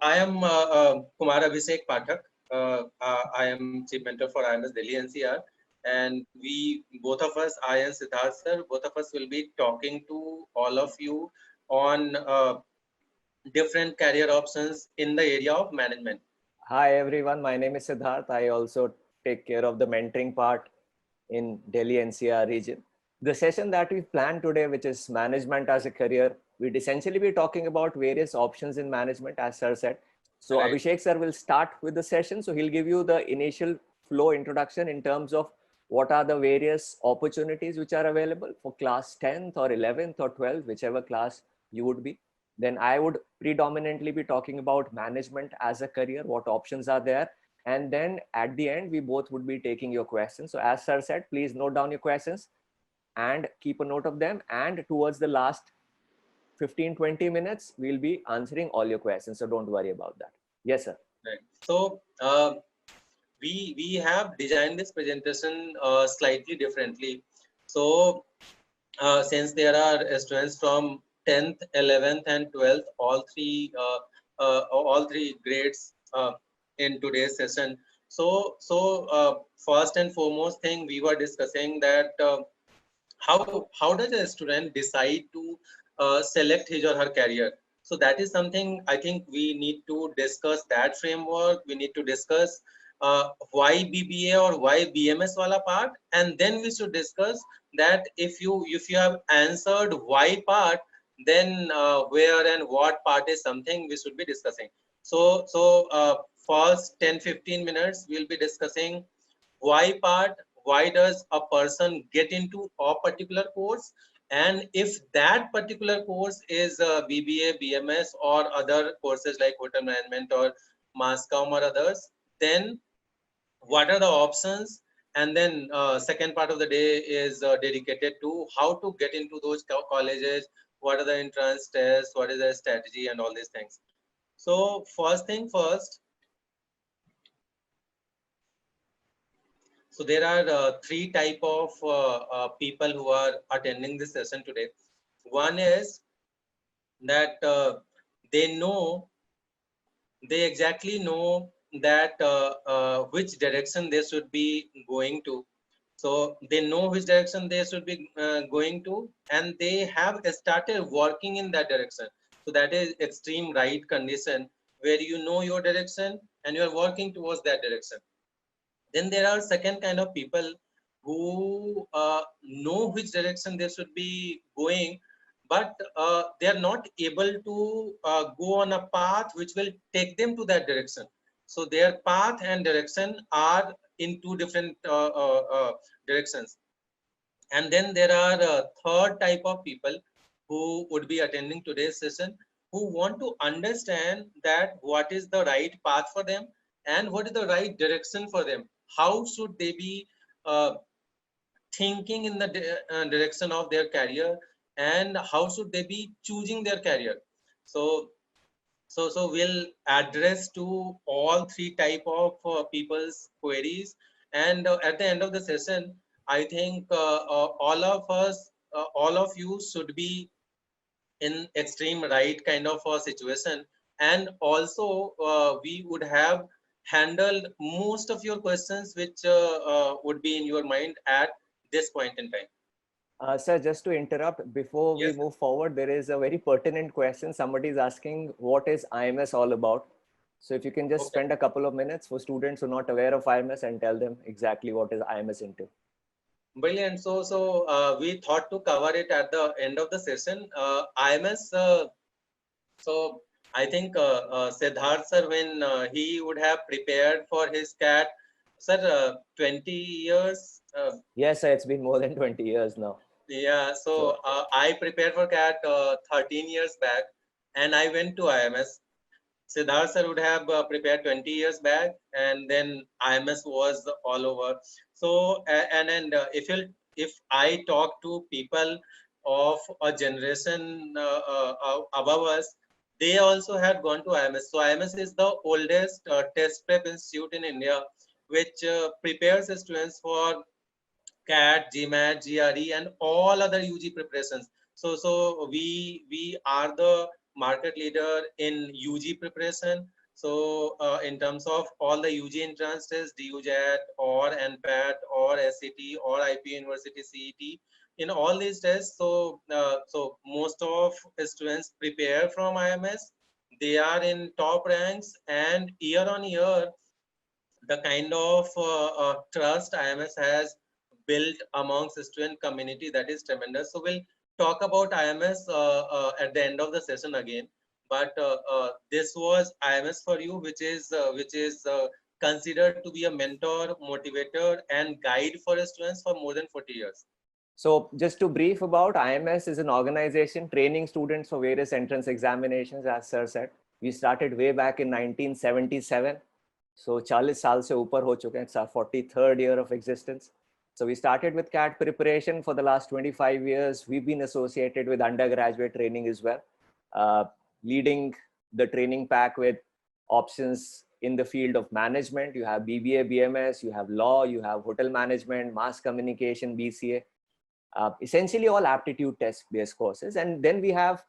I am Kumar Abhishek Pathak. I am Chief Mentor for IMS Delhi NCR. And we, both of us, I and Siddharth sir, both of us will be talking to all of you on different career options in the area of management. Hi everyone, my name is Siddharth. I also take care of the mentoring part in Delhi NCR region. The session that we've planned today, which is management as a career, we'd essentially be talking about various options in management, as sir said. So Right. Abhishek sir will start with the session. So he'll give you the initial flow introduction in terms of what are the various opportunities which are available for class 10th or 11th or 12th, whichever class you would be. Then I would predominantly be talking about management as a career, what options are there. And then at the end, we both would be taking your questions. So as sir said, please note down your questions and keep a note of them. And towards the last 15-20 minutes, we'll be answering all your questions. So don't worry about that. Yes, sir. Right. So we have designed this presentation slightly differently. So since there are students from 10th, 11th, and 12th, all three grades in today's session. So first and foremost thing we were discussing that how does a student decide to select his or her career. So that is something I think we need to discuss, that framework. We need to discuss why BBA or why BMS wala part, and then we should discuss that if you have answered why part, then where and what part is something we should be discussing. So first 10-15 minutes we'll be discussing why part. Why does a person get into a particular course, and if that particular course is BBA, BMS, or other courses like hotel management or mass comm or others, then what are the options. And then second part of the day is dedicated to how to get into those colleges, what are the entrance tests, what is the strategy, and all these things. So first thing first, so there are three type of people who are attending this session today. One is that they know, they exactly know that which direction they should be going to. So they know which direction they should be going to, and they have started working in that direction. So that is extreme right condition, where you know your direction and you are working towards that direction. Then there are second kind of people who know which direction they should be going, but they are not able to go on a path which will take them to that direction. So their path and direction are in two different directions. And then there are a third type of people who would be attending today's session, who want to understand that what is the right path for them and what is the right direction for them. How should they be uh, thinking in the direction of their career, and how should they be choosing their career. So so we'll address to all three type of people's queries. And at the end of the session, I think all of us, all of you should be in extreme right kind of a situation. And also we would have handled most of your questions which would be in your mind at this point in time. Sir, just to interrupt, before we Yes. move forward, there is a very pertinent question. Somebody is asking, what is IMS all about? So if you can just Okay. spend a couple of minutes for students who are not aware of IMS and tell them exactly what is IMS into. Brilliant. So we thought to cover it at the end of the session. IMS. So I think Siddharth sir, when he would have prepared for his CAT, sir, 20 years. Yes, sir, it's been more than 20 years now. Yeah. So So I prepared for CAT 13 years back, and I went to IMS. Siddharth sir would have prepared 20 years back, and then IMS was all over. So and if I talk to people of a generation above us, they also have gone to IMS. So IMS is the oldest test prep institute in India, which prepares students for CAT, GMAT, GRE, and all other UG preparations. So we are the market leader in UG preparation. So in terms of all the UG entrance tests, DUJET or NPAT or SCT or IP University CET, in all these tests, so most of students prepare from IMS. They are in top ranks, and year on year, the kind of trust IMS has built amongst student community, that is tremendous. So we'll talk about IMS at the end of the session again. But this was IMS for you, which is considered to be a mentor, motivator, and guide for students for more than 40 years. So just to brief about, IMS is an organization training students for various entrance examinations, as sir said. We started way back in 1977. So 40 साल से ऊपर हो चुके हैं. It's our 43rd year of existence. So we started with CAT preparation. For the last 25 years, we've been associated with undergraduate training as well, leading the training pack with options in the field of management. You have BBA, BMS, you have law, you have hotel management, mass communication, BCA, essentially all aptitude test based courses. And then we have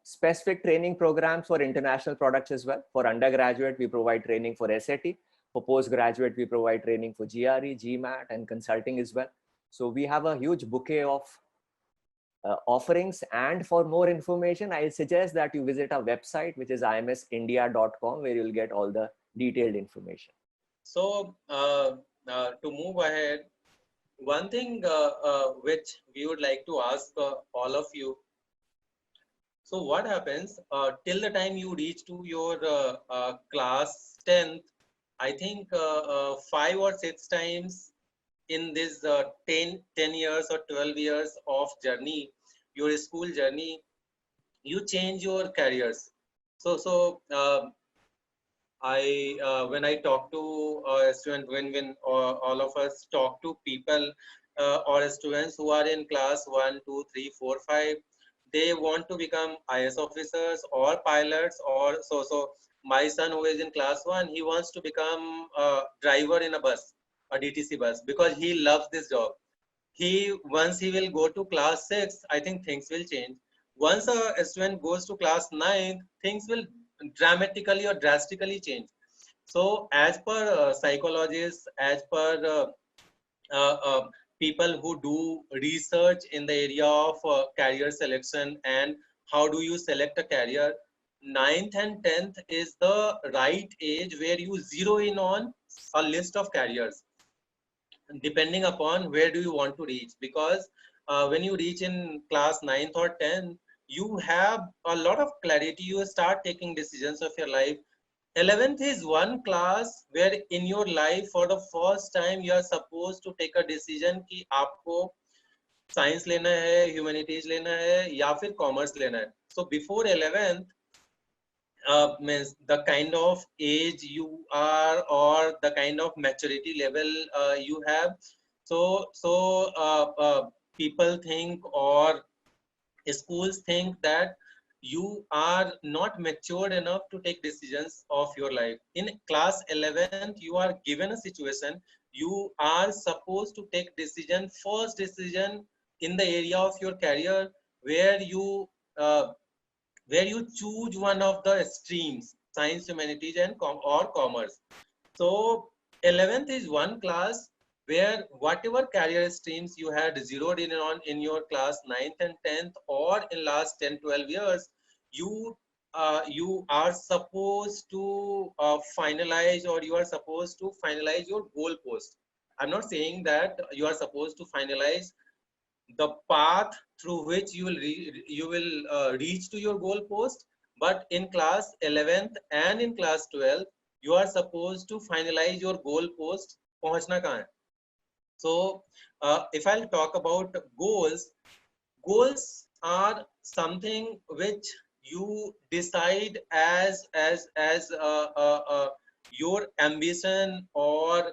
specific training programs for international products as well. For undergraduate, we provide training for SAT. For postgraduate, we provide training for GRE, GMAT, and consulting as well. So we have a huge bouquet of offerings. And for more information, I suggest that you visit our website, which is imsindia.com, where you'll get all the detailed information. So to move ahead, one thing which we would like to ask all of you. So what happens till the time you reach to your class 10th, I think 5 or 6 times in this 10 years or 12 years of journey, your school journey, you change your careers. So when I talk to a student, when all of us talk to people or students who are in class 1, 2, 3, 4, 5, they want to become IS officers or pilots, or so my son who is in class 1, he wants to become a driver in a bus, a DTC bus, because he loves this job. Once he will go to class 6, I think things will change. Once a student goes to class 9, things will dramatically or drastically change. So as per psychologists, as per people who do research in the area of career selection and how do you select a career, 9th and 10th is the right age where you zero in on a list of careers, depending upon where do you want to reach. Because when you reach in class 9th or 10th, you have a lot of clarity, you start taking decisions of your life. 11th is one class where in your life for the first time you are supposed to take a decision कि आपको science लेना है, humanities लेना है या फिर commerce लेना है. So before 11th means the kind of age you are or the kind of maturity level you have. So people think or schools think that you are not matured enough to take decisions of your life. In class 11th, you are given a situation, you are supposed to take decision, first decision in the area of your career, where you choose one of the streams, science, humanities, and or commerce. So 11th is one class where whatever career streams you had zeroed in on in your class 9th and 10th or in last 10-12 years, you are supposed to finalize, or you are supposed to finalize your goal post. I'm not saying that you are supposed to finalize the path through which you will reach to your goal post, but in class 11th and in class 12th, you are supposed to finalize your goal post. पहुंचना कहाँ है? So if I'll talk about goals are something which you decide as your ambition, or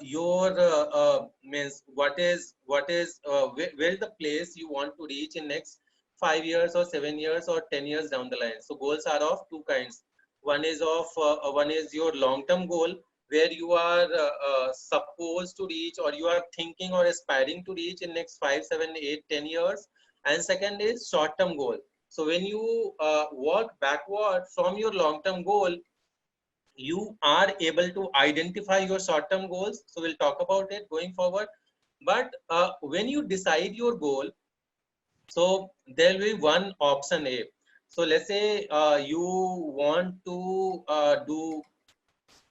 your means what is where is the place you want to reach in next 5 years or 7 years or 10 years down the line. So goals are of two kinds. One is your long term goal, where you are supposed to reach, or you are thinking or aspiring to reach in next 5, 7, 8, 10 years. And second is short term goal, So when you work backward from your long-term goal, you are able to identify your short-term goals. So we'll talk about it going forward. But when you decide your goal, so there will be one option A. So let's say you want to do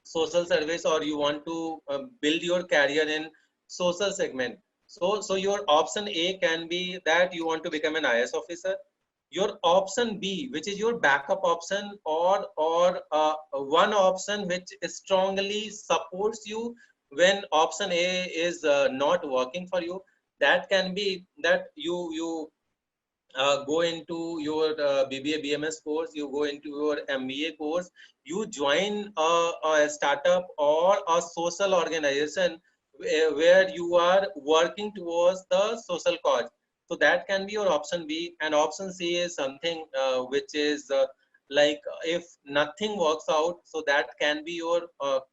social service, or you want to build your career in social segment. So your option A can be that you want to become an IS officer. Your option B, which is your backup option, or one option which strongly supports you when option A is not working for you, that can be that you go into your BBA BMS course, you go into your MBA course, you join a startup or a social organization where you are working towards the social cause. So that can be your option B. And option C is something which is like if nothing works out, so that can be your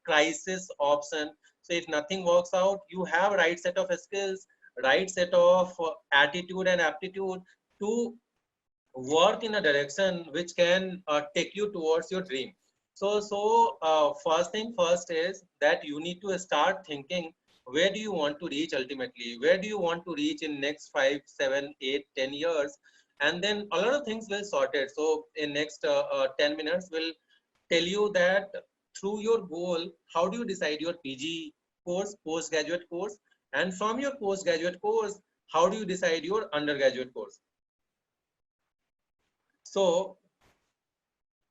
crisis option. So if nothing works out, you have right set of skills, right set of attitude and aptitude to work in a direction which can take you towards your dream. So first thing first is that you need to start thinking, where do you want to reach ultimately? Where do you want to reach in next 5, 7, 8, 10 years? And then a lot of things will sort it. So in next 10 minutes, we'll tell you that through your goal, how do you decide your PG course, postgraduate course? And from your postgraduate course, how do you decide your undergraduate course? So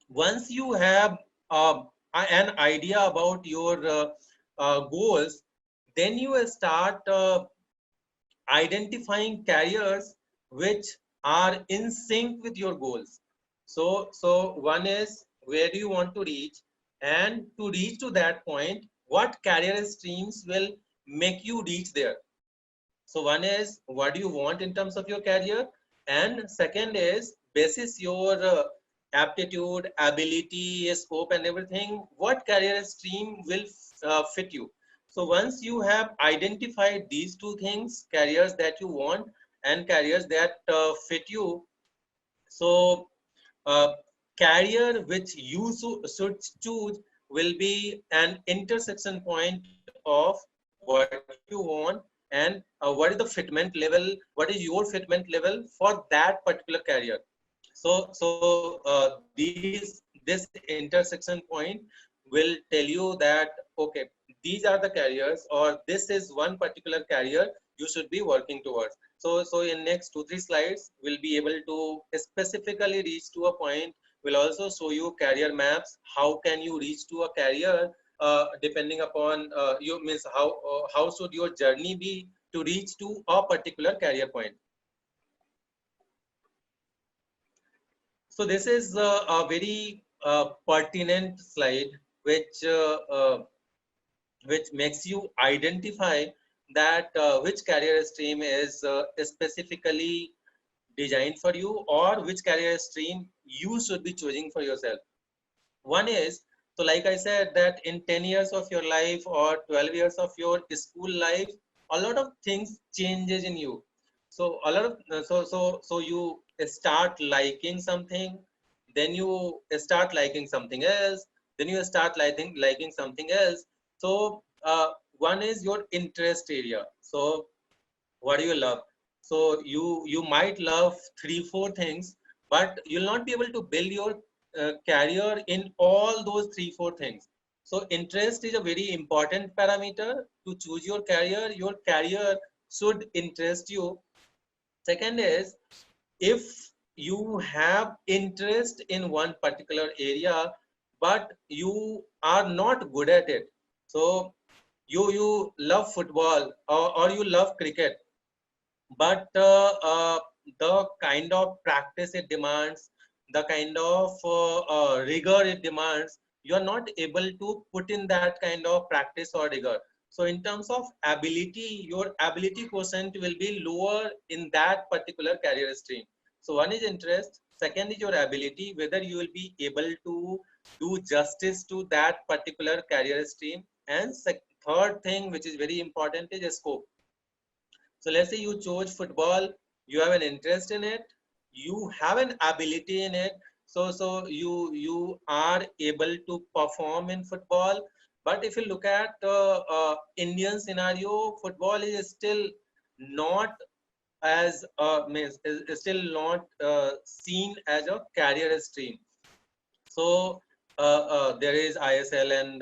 once you have an idea about your goals, then you will start identifying careers which are in sync with your goals. So one is, where do you want to reach, and to reach to that point, what career streams will make you reach there. So one is, what do you want in terms of your career? And second is, basis your aptitude, ability, scope and everything, what career stream will fit you. So once you have identified these two things, careers that you want and careers that fit you, so uh, career which you should choose will be an intersection point of what you want and what is the fitment level, what is your fitment level for that particular career. So this intersection point will tell you that, okay, these are the careers, or this is one particular career you should be working towards. So in next 2 3 slides, we'll be able to specifically reach to a point. We'll also show you career maps. How can you reach to a career depending upon you, means how should your journey be to reach to a particular career point. So this is a very pertinent slide which makes you identify that which career stream is specifically designed for you, or which career stream you should be choosing for yourself. One is, so like I said, that in 10 years of your life or 12 years of your school life, a lot of things changes in you. So a lot of so you start liking something, then you start liking something else, then you start liking something else. So one is your interest area. So what do you love? So you might love 3 4 things, but you'll not be able to build your career in all those 3 4 things. So interest is a very important parameter to choose your career. Your career should interest you. Second is, if you have interest in one particular area but you are not good at it, so you love football, or you love cricket, but the kind of practice it demands, the kind of rigor it demands, you are not able to put in that kind of practice or rigor. So in terms of ability, your ability quotient will be lower in that particular career stream. So one is interest, second is your ability, whether you will be able to do justice to that particular career stream, and third thing which is very important is scope. So let's say you chose football, you have an interest in it, you have an ability in it, so you are able to perform in football. But if you look at Indian scenario, football is still not as means is still not seen as a career stream. So there is ISL, and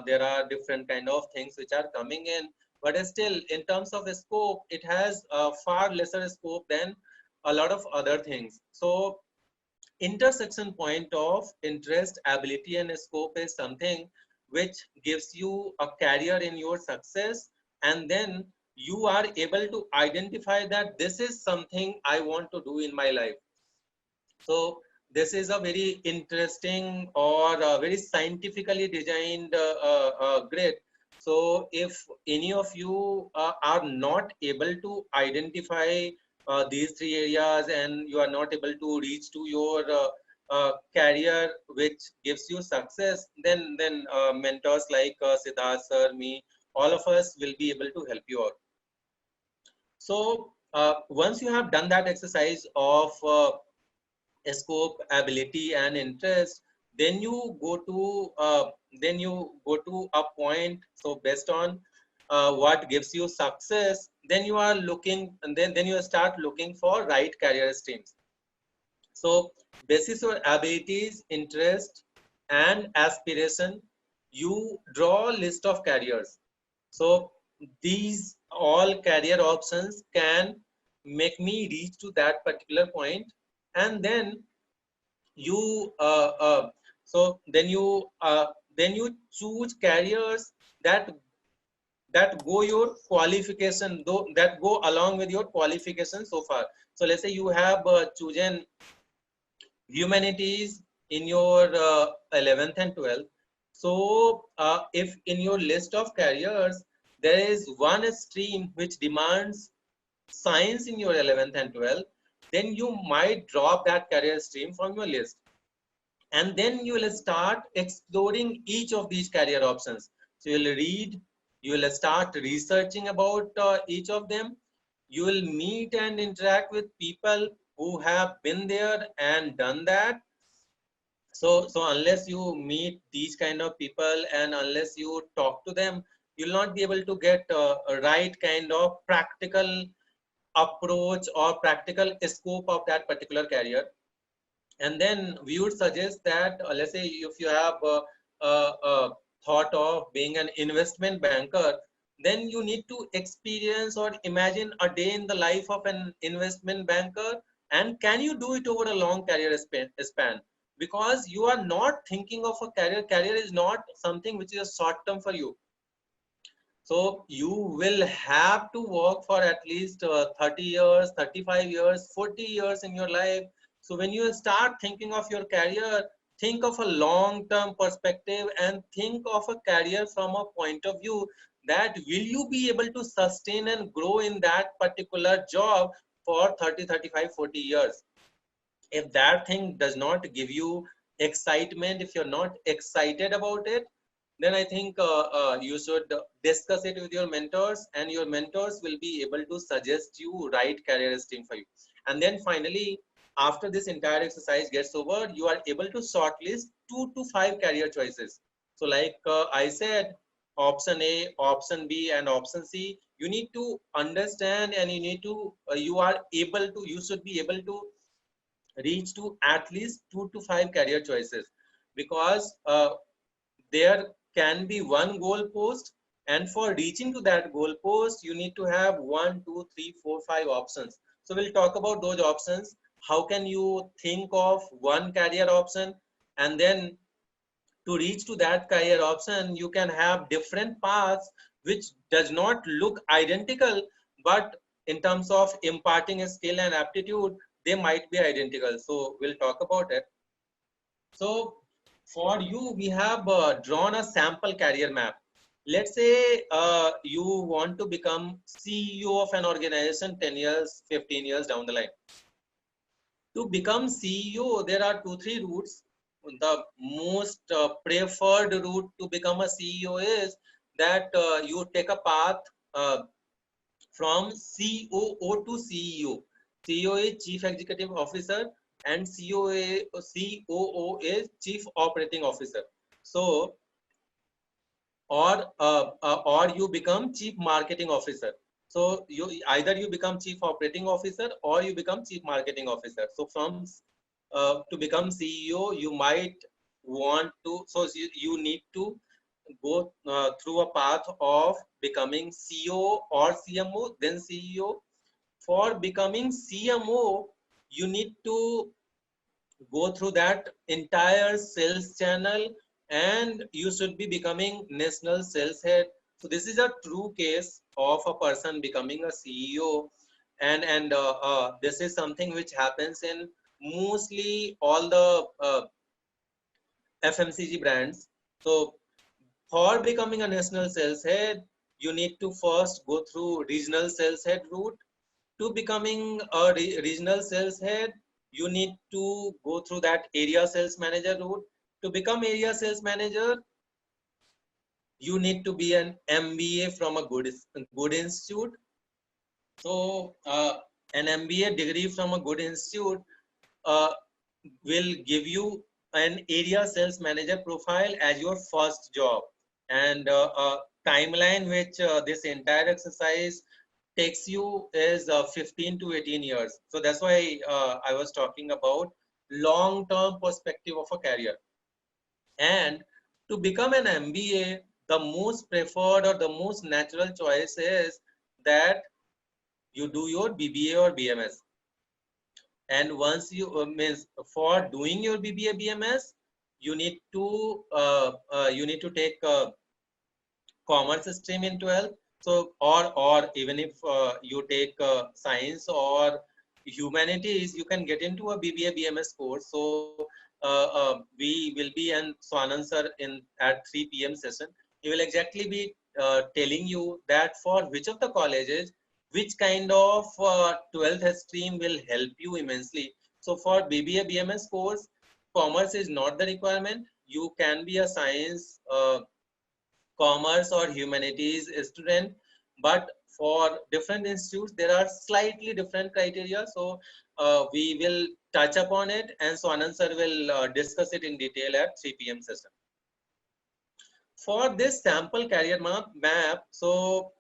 there are different kind of things which are coming in, but still in terms of scope, it has far lesser scope than a lot of other things. So intersection point of interest, ability, and scope is something which gives you a career in your success, and then you are able to identify that this is something I want to do in my life. So this is a very interesting or very scientifically designed grid. So if any of you are not able to identify these three areas, and you are not able to reach to your career which gives you success, then mentors like Siddharth sir, me, all of us will be able to help you out. So once you have done that exercise of scope, ability, and interest, then you go to a point. So based on what gives you success, then you are looking, and then you start looking for right career streams. So basis your abilities, interest, and aspiration, you draw a list of careers. So these all career options can make me reach to that particular point, and you so then you choose careers that go your qualification, though that go along with your qualification so far. So let's say you have chosen humanities in your 11th and 12th. So if in your list of careers there is one stream which demands science in your 11th and 12th, then you might drop that career stream from your list, and then you will start exploring each of these career options. So you will read, you will start researching about each of them. You will meet and interact with people who have been there and done that. So unless you meet these kind of people and unless you talk to them, you'll not be able to get a right kind of practical approach or practical scope of that particular career. And then we would suggest that let's say if you have thought of being an investment banker, then you need to experience or imagine a day in the life of an investment banker, and can you do it over a long career span, because you are not thinking of a career is not something which is short term for you. So you will have to work for at least 30 years, 35 years, 40 years in your life. So when you start thinking of your career, think of a long-term perspective and think of a career from a point of view that will you be able to sustain and grow in that particular job for 30, 35, 40 years. If that thing does not give you excitement, if you're not excited about it, then I think you should discuss it with your mentors, and your mentors will be able to suggest you right career stream for you. And then finally, after this entire exercise gets over, you are able to shortlist 2 to 5 career choices. So like I said, option A, option B, and option C, you need to understand, and you need to you should be able to reach to at least 2 to 5 career choices, because there can be one goal post, and for reaching to that goal post you need to have 1, 2, 3, 4, 5 options. So we'll talk about those options, how can you think of one career option, and then to reach to that career option you can have different paths which does not look identical, but in terms of imparting a skill and aptitude they might be identical. So we'll talk about it. So for you, we have drawn a sample career map. Let's say you want to become CEO of an organization 10 years, 15 years down the line. To become CEO, there are 2, 3 routes. The most preferred route to become a CEO is that you take a path from COO to CEO. CEO is Chief Executive Officer, and COO is Chief Operating Officer. So, or you become Chief Marketing Officer. So you either you become Chief Operating Officer or you become Chief Marketing Officer. So from to become CEO, you might want to. So you need to go through a path of becoming CEO or CMO, then CEO. For becoming CMO, you need to go through that entire sales channel, and you should be becoming national sales head. So this is a true case of a person becoming a CEO, and this is something which happens in mostly all the FMCG brands. So for becoming a national sales head, you need to first go through regional sales head route. To becoming a regional sales head, you need to go through that area sales manager route. To become area sales manager, you need to be an MBA from a good institute. So an MBA degree from a good institute uh, will give you an area sales manager profile as your first job, and timeline which this entire exercise takes you is 15 to 18 years. So that's why I was talking about long term perspective of a career. And to become an MBA, the most preferred or the most natural choice is that you do your BBA or BMS. And once you means for doing your BBA BMS, you need to take commerce stream in 12th. So or even if you take science or humanities, you can get into a BBA BMS course. So we will be, and Swanand sir in at 3 p.m. session, he will exactly be telling you that for which of the colleges which kind of 12th stream will help you immensely. So for BBA BMS course, commerce is not the requirement. You can be a science commerce or humanities student, but for different institutes there are slightly different criteria. So we will touch upon it, and so Anand sir will discuss it in detail at 3 p.m. session. For this sample career map, so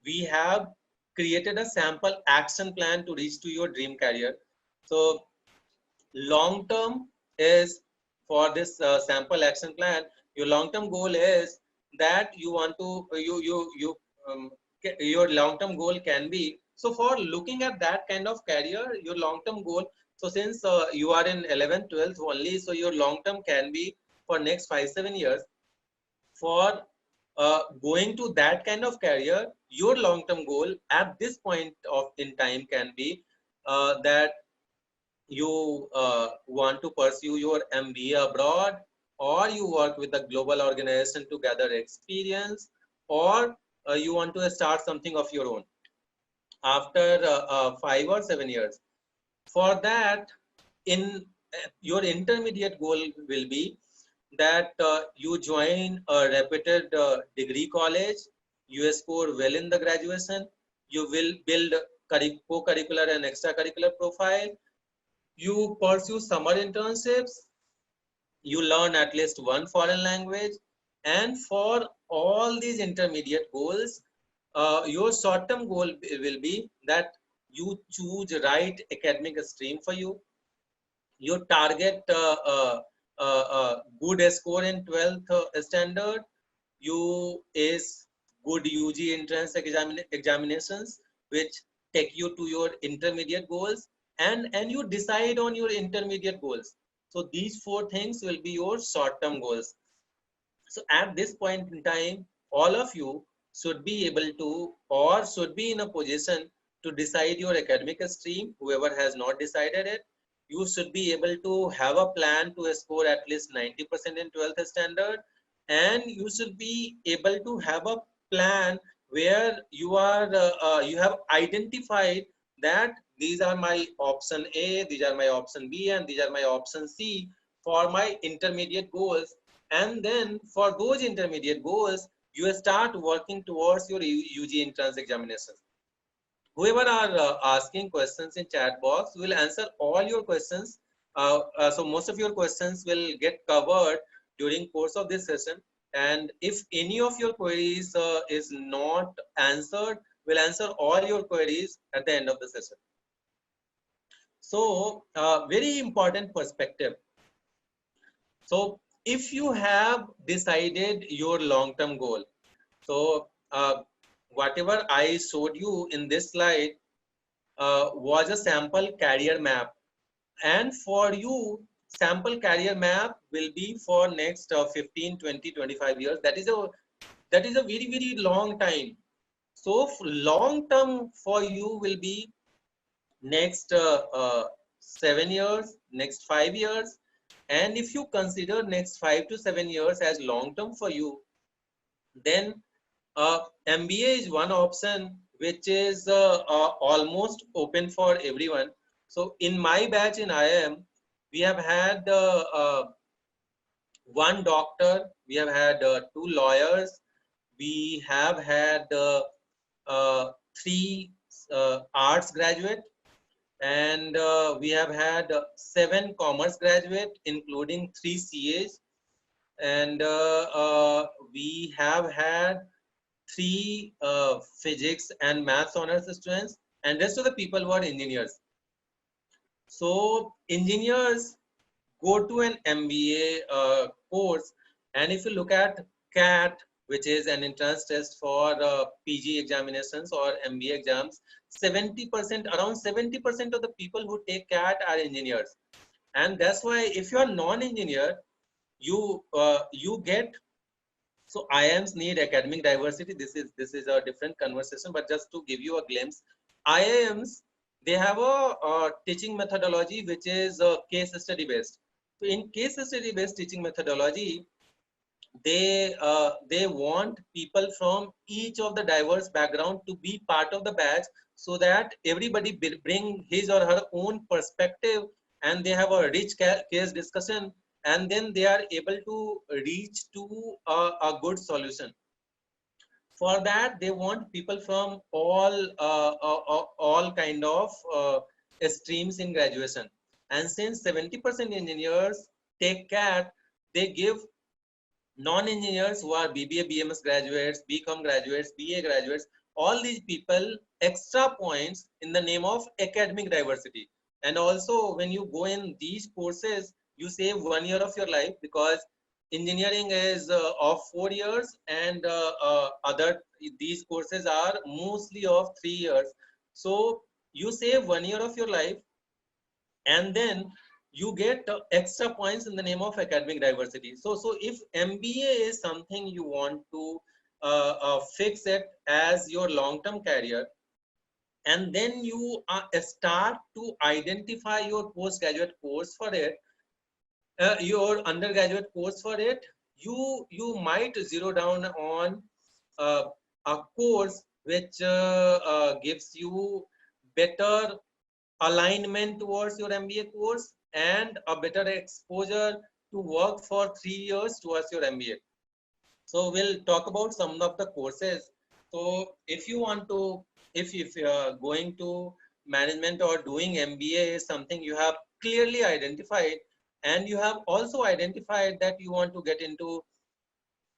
we have created a sample action plan to reach to your dream career. So long term is, for this sample action plan, your long term goal is that you want to um, your long term goal can be, so for looking at that kind of career, your long term goal, so since you are in 11th 12th only, so your long term can be for next 5-7 years. For going to that kind of career, your long term goal at this point of in time can be that you want to pursue your MBA abroad, or you work with a global organization to gather experience, or you want to start something of your own after 5 or 7 years. For that, in your intermediate goal will be that you join a reputed degree college, you score well in the graduation, you will build co-curricular and extracurricular profile, you pursue summer internships, you learn at least one foreign language, and for all these intermediate goals, your short-term goal will be that you choose right academic stream for you. You target good score in 12th standard. You is good UG entrance examinations, which take you to your intermediate goals, and you decide on your intermediate goals. So these four things will be your short-term goals. So at this point in time, all of you should be able to, or should be in a position to decide your academic stream. Whoever has not decided it, you should be able to have a plan to score at least 90% in 12th standard, and you should be able to have a plan where you have identified that these are my option A, these are my option B, and these are my option C for my intermediate goals. And then for those intermediate goals, you start working towards your UG entrance examinations. whoever are asking questions in chat box will answer all your questions. So most of your questions will get covered during course of this session. And if any of your queries is not answered, we'll answer all your queries at the end of the session. So very important perspective. So if you have decided your long-term goal, so whatever I showed you in this slide was a sample career map, and for you sample career map will be for next 15, 20, 25 years. That is a very, very long time. So long term for you will be next 7 years, next 5 years. And if you consider next 5 to 7 years as long term for you, then MBA is one option which is almost open for everyone. So in my batch in IIM, we have had one doctor, we have had two lawyers, we have had three arts graduate, and we have had seven commerce graduate, including three CAs, and we have had three physics and maths honors students, and rest of the people were engineers. So engineers go to an MBA course, and if you look at CAT, which is an entrance test for PG examinations or MBA exams, 70%, around 70% of the people who take CAT are engineers. And that's why if you are non-engineer, you get, so IIMs need academic diversity. This is a different conversation, but just to give you a glimpse, IIMs, they have a teaching methodology which is case study based. So in case study based teaching methodology, they want people from each of the diverse background to be part of the batch, so that everybody bring his or her own perspective, and they have a rich case discussion, and then they are able to reach to a good solution. For that, they want people from all kind of streams in graduation. And since 70% engineers take CAT, they give non-engineers who are BBA, BMS graduates, BCom graduates, BA graduates, all these people extra points in the name of academic diversity. And also when you go in these courses, you save 1 year of your life, because engineering is of 4 years, and other these courses are mostly of 3 years. So you save 1 year of your life, and then you get extra points in the name of academic diversity. So if MBA is something you want to fix it as your long-term career, and then you start to identify your postgraduate course for it, your undergraduate course for it, you might zero down on uh, a course which gives you better alignment towards your MBA course and a better exposure to work for 3 years towards your MBA. So we'll talk about some of the courses. So if you want to, if you are going to management or doing MBA is something you have clearly identified, and you have also identified that you want to get into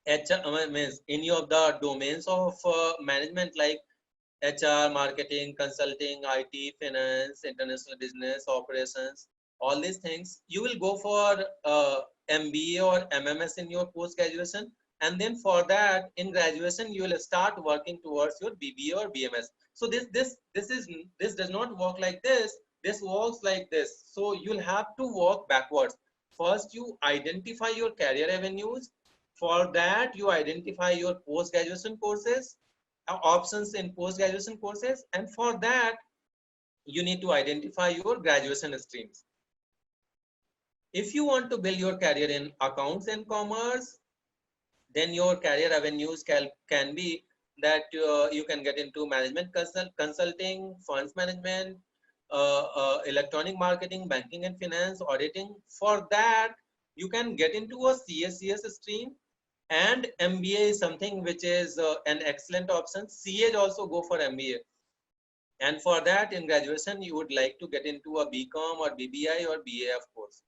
HR, means any of the domains of management, like HR, marketing, consulting, IT, finance, international business, operations, all these things, you will go for MBA or MMS in your post graduation, and then for that in graduation you will start working towards your BBA or BMS. So this does not work like this. This works like this. So you'll have to work backwards. First, you identify your career avenues. For that, you identify your post graduation courses, options in post-graduation courses, and for that you need to identify your graduation streams. If you want to build your career in accounts and commerce, then your career avenues can be that you can get into management consulting, funds management, electronic marketing, banking and finance, auditing. For that you can get into a CSCS stream, and MBA is something which is an excellent option. CA also go for MBA. And for that, in graduation, you would like to get into a BCom or BBI or BA, of course.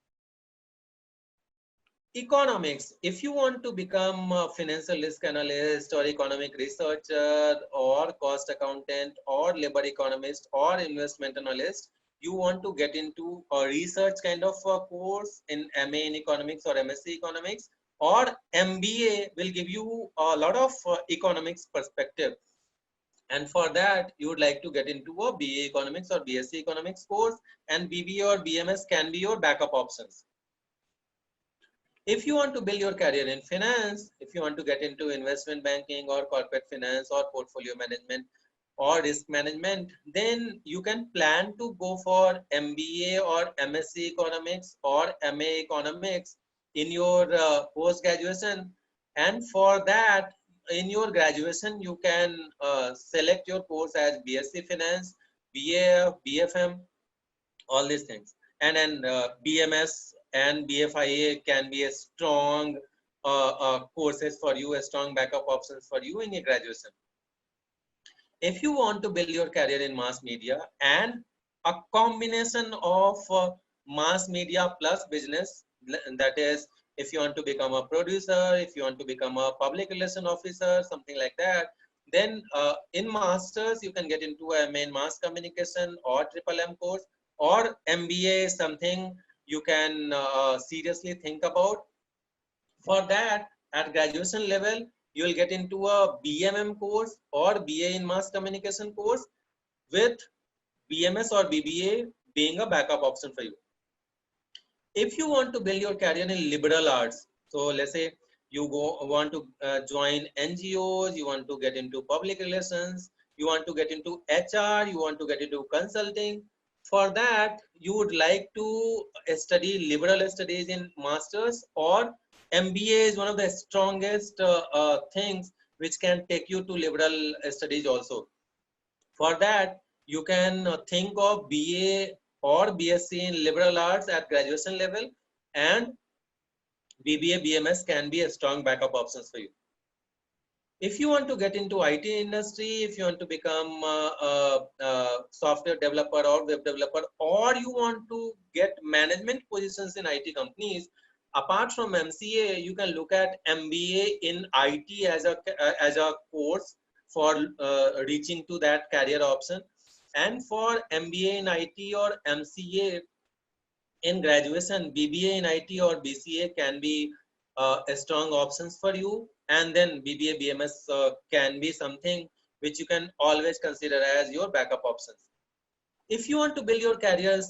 Economics, if you want to become a financial risk analyst or economic researcher or cost accountant or labor economist or investment analyst, you want to get into a research kind of a course in MA in economics or MSc economics, or MBA will give you a lot of economics perspective. And for that, you would like to get into a BA economics or BSc economics course, and BBA or BMS can be your backup options. If you want to build your career in finance, if you want to get into investment banking or corporate finance or portfolio management or risk management, then you can plan to go for MBA or MSc economics or MA economics in your post graduation. And for that, in your graduation, you can select your course as BSc finance, BA, BFM, all these things. And then BMS and BFIA can be a strong courses for you, a strong backup options for you in your graduation. If you want to build your career in mass media and a combination of mass media plus business, that is, if you want to become a producer, if you want to become a public relation officer, something like that, then in masters you can get into a main mass communication or triple M course, or MBA is something you can seriously think about. For that, at graduation level, you will get into a BMM course or BA in mass communication course, with BMS or BBA being a backup option for you. If you want to build your career in liberal arts, so let's say you want to join NGOs, you want to get into public relations, you want to get into HR, you want to get into consulting. For that, you would like to study liberal studies in masters, or MBA is one of the strongest things which can take you to liberal studies also. For that, you can think of BA or BSc in liberal arts at graduation level, and BBA, BMS can be a strong backup options for you. If you want to get into IT industry, if you want to become a software developer or web developer, or you want to get management positions in IT companies, apart from MCA, you can look at MBA in IT as a course for reaching to that career option. And for MBA in IT or MCA in graduation, BBA in IT or BCA can be a strong options for you. And then BBA, BMS can be something which you can always consider as your backup options. If you want to build your career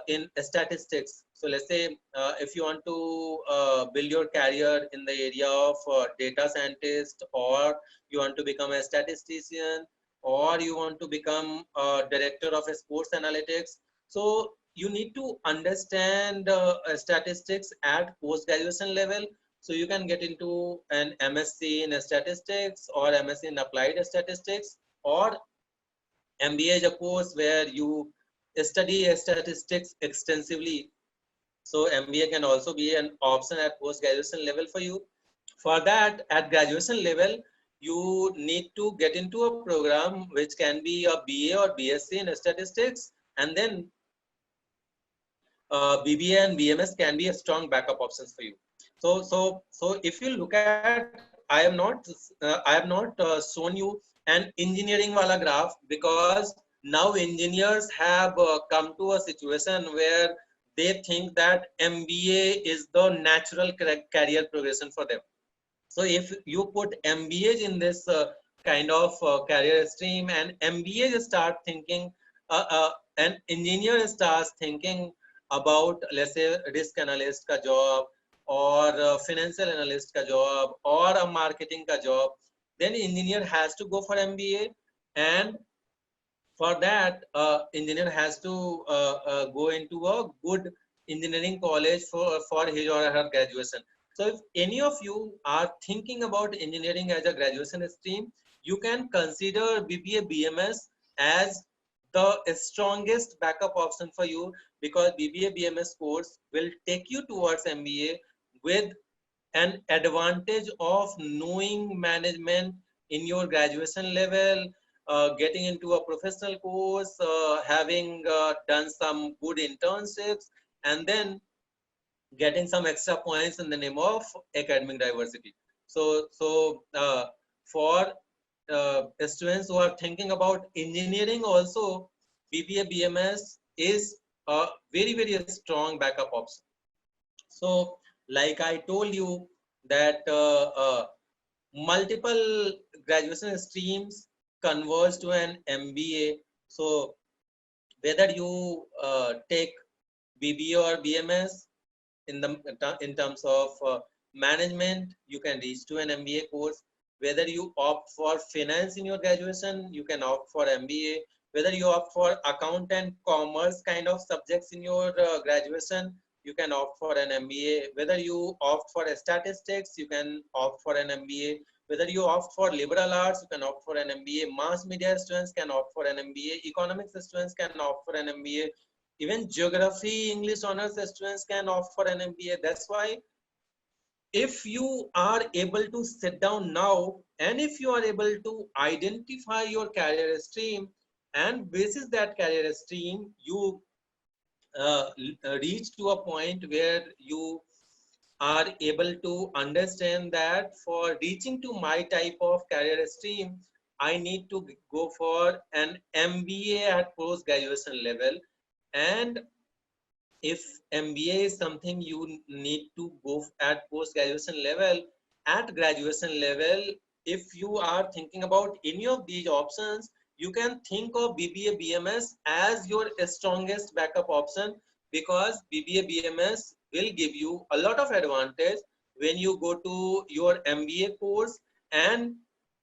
in statistics, so let's say if you want to build your career in the area of data scientist, or you want to become a statistician, or you want to become a director of a sports analytics, so you need to understand statistics at post graduation level. So you can get into an MSc in statistics or MSc in applied statistics, or MBA is a course where you study statistics extensively. So MBA can also be an option at post-graduation level for you. For that, at graduation level, you need to get into a program which can be a BA or BSc in statistics, and then BBA and BMS can be a strong backup options for you. So if you look at, I have not shown you an engineering wala graph, because now engineers have come to a situation where they think that MBA is the natural career progression for them. So if you put MBAs in this kind of career stream, and MBAs start thinking, an engineer starts thinking about, let's say, risk analyst ka job, or financial analyst ka job, or a marketing ka job, then engineer has to go for MBA. And for that, engineer has to go into a good engineering college for his or her graduation. So if any of you are thinking about engineering as a graduation stream, you can consider BBA BMS as the strongest backup option for you, because BBA BMS course will take you towards MBA with an advantage of knowing management in your graduation level, getting into a professional course, having done some good internships, and then getting some extra points in the name of academic diversity. So for students who are thinking about engineering also, BBA BMS is a very strong backup option. So like I told you that multiple graduation streams converge to an MBA. So whether you take BBA or BMS, in terms of management, you can reach to an MBA course. Whether you opt for finance in your graduation, you can opt for MBA. Whether you opt for account and commerce kind of subjects in your graduation, you can opt for an MBA. Whether you opt for statistics, you can opt for an MBA. Whether you opt for liberal arts, you can opt for an MBA. Mass media students can opt for an MBA. Economics students can opt for an MBA. Even geography, English honors students can opt for an MBA. That's why if you are able to sit down now, and if you are able to identify your career stream, and basis that career stream, you reach to a point where you are able to understand that for reaching to my type of career stream, I need to go for an MBA at post graduation level. And if MBA is something you need to go at post graduation level, at graduation level, if you are thinking about any of these options, you can think of BBA BMS as your strongest backup option, because BBA BMS will give you a lot of advantage when you go to your MBA course. And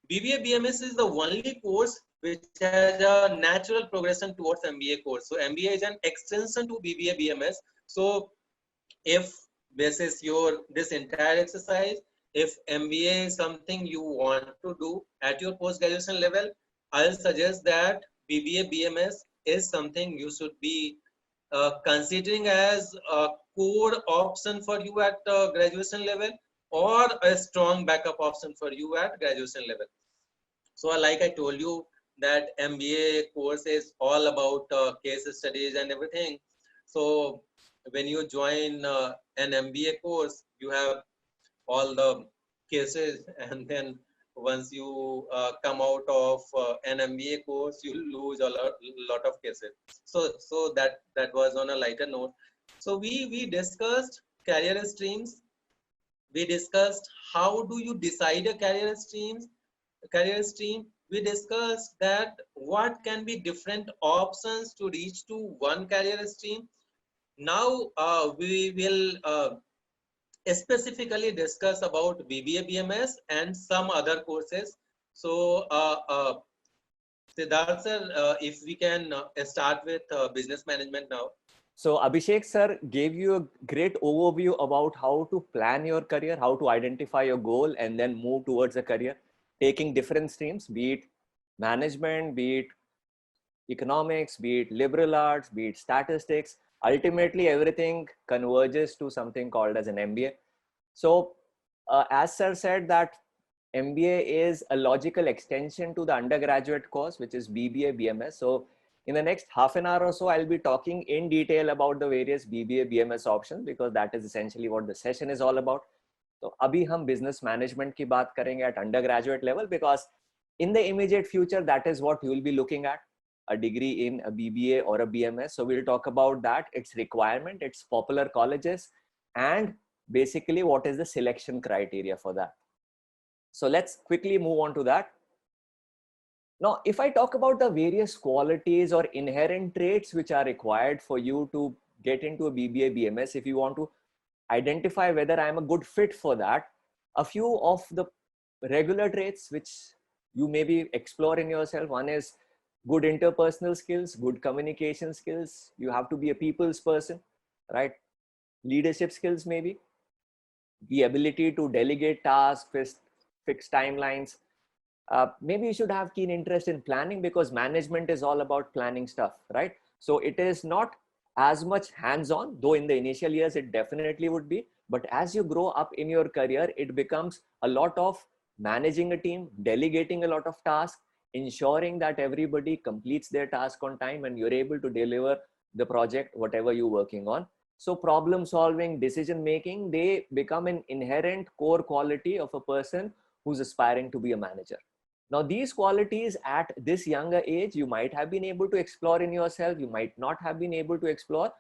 BBA BMS is the only course which has a natural progression towards MBA course. So MBA is an extension to BBA BMS. So if this is your this entire exercise, if MBA is something you want to do at your post graduation level, I'll suggest that BBA BMS is something you should be considering as a core option for you at graduation level, or a strong backup option for you at graduation level. So like I told you that MBA course is all about case studies and everything. So when you join an MBA course, you have all the cases, and then once you come out of an MBA course, you lose a lot of cases. So that was on a lighter note. So we discussed career streams. We discussed how do you decide a career stream. We discussed that what can be different options to reach to one career stream. Now we will specifically discuss about BBA BMS and some other courses. So Siddharth sir, if we can start with business management now. So Abhishek sir gave you a great overview about how to plan your career, how to identify your goal and then move towards a career, taking different streams, be it management, be it economics, be it liberal arts, be it statistics. Ultimately, everything converges to something called as an MBA. So as sir said that MBA is a logical extension to the undergraduate course, which is BBA BMS. So in the next half an hour or so, I'll be talking in detail about the various BBA BMS options, because that is essentially what the session is all about. So अभी हम business management की बात करेंगे at undergraduate level, because in the immediate future, that is what you will be looking at, a degree in a BBA or a BMS. So we'll talk about that, its requirement, its popular colleges, and basically what is the selection criteria for that. So let's quickly move on to that. Now, if I talk about the various qualities or inherent traits which are required for you to get into a BBA BMS, if you want to identify whether I'm a good fit for that, a few of the regular traits which you maybe explore in yourself. One is good interpersonal skills, good communication skills. You have to be a people's person, right? Leadership skills, maybe the ability to delegate tasks, fix timelines. Maybe you should have keen interest in planning, because management is all about planning stuff, right? So it is not as much hands-on, though in the initial years it definitely would be. But as you grow up in your career, it becomes a lot of managing a team, delegating a lot of tasks, ensuring that everybody completes their task on time and you're able to deliver the project, whatever you're working on. So problem solving, decision making, they become an inherent core quality of a person who's aspiring to be a manager. Now, these qualities at this younger age, you might have been able to explore in yourself, you might not have been able to explore.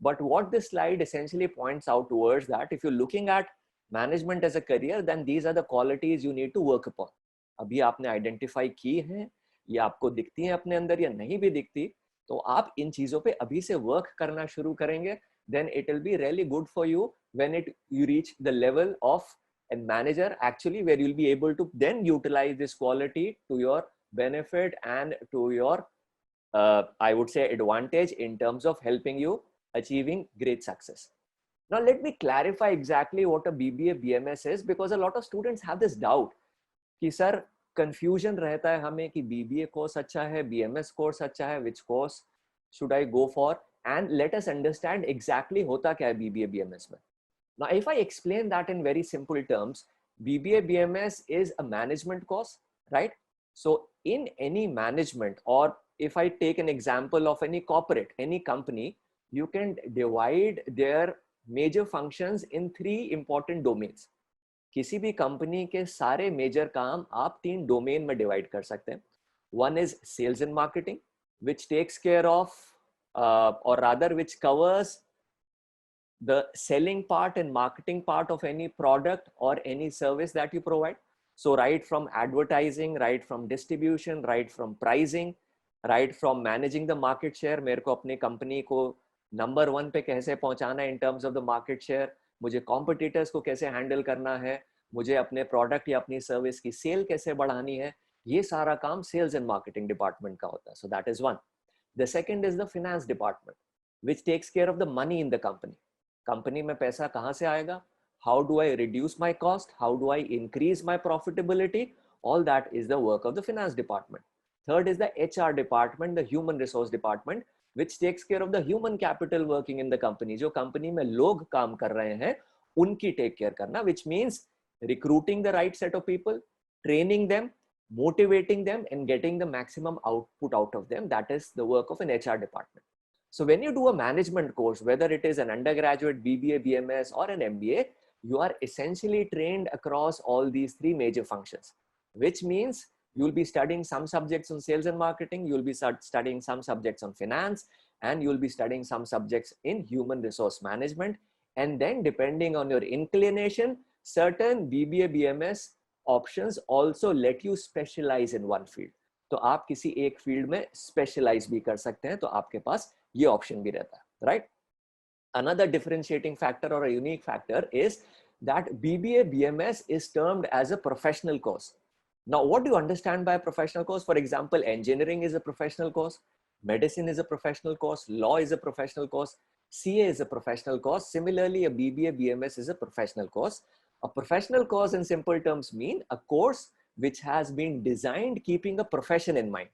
But what this slide essentially points out towards that, if you're looking at management as a career, then these are the qualities you need to work upon. अभी आपने identify की हैं, ये आपको दिखती हैं अपने अंदर या नहीं भी दिखती, तो आप इन चीजों पे अभी से वर्क करना शुरू करेंगे, then it will be really good for you when you reach the level of a manager, actually, where you'll be able to then utilize this quality to your benefit and to your I would say advantage in terms of helping you achieving great success. Now let me clarify exactly what a BBA BMS is, because a lot of students have this doubt कि sir confusion रहता है हमें कि BBA course अच्छा है, BMS course अच्छा है, which course should I go for? And let us understand exactly होता क्या है BBA BMS में. Now, if I explain that in very simple terms, BBA BMS is a management course, right? So in any management, or if I take an example of any corporate, any company, you can divide their major functions in 3 important domains. किसी भी company के सारे major काम आप 3 domain में divide कर सकते हैं. One is sales and marketing, which takes care of or rather which covers the selling part and marketing part of any product or any service that you provide. So right from advertising, right from distribution, right from pricing, right from managing the market share, मेरे को अपनी company को number 1 पे कैसे पहुंचाना है in terms of the market share, मुझे competitors को कैसे हैंडल करना है, मुझे अपने प्रोडक्ट या अपनी सर्विस की सेल कैसे बढ़ानी है, ये सारा काम सेल्स एंड मार्केटिंग डिपार्टमेंट का होता है. So that is one. The second is the finance department, which takes care of the money in the company. Company में पैसा कहाँ से आएगा, how do I reduce my cost, how do I increase my profitability, all that is the work of the finance department. Third is the HR department, the human resource department, which takes care of the human capital working in the company. जो company में लोग काम कर रहे हैं उनकी take care करना, which means recruiting the right set of people, training them, motivating them, and getting the maximum output out of them. That is the work of an HR department. So when you do a management course, whether it is an undergraduate, BBA, BMS, or an MBA, you are essentially trained across all these 3 major functions, which means you'll be studying some subjects on sales and marketing, you'll be studying some subjects on finance, and you'll be studying some subjects in human resource management. And then depending on your inclination, certain BBA BMS options also let you specialize in one field. तो आप किसी एक field में specialise भी कर सकते हैं, तो आपके पास ये ऑप्शन भी रहता है, right? Another differentiating factor or a unique factor is that BBA BMS is termed as a professional course. Now, what do you understand by a professional course? For example, engineering is a professional course, medicine is a professional course, law is a professional course, CA is a professional course. Similarly, a BBA BMS is a professional course. A professional course in simple terms mean a course which has been designed keeping a profession in mind.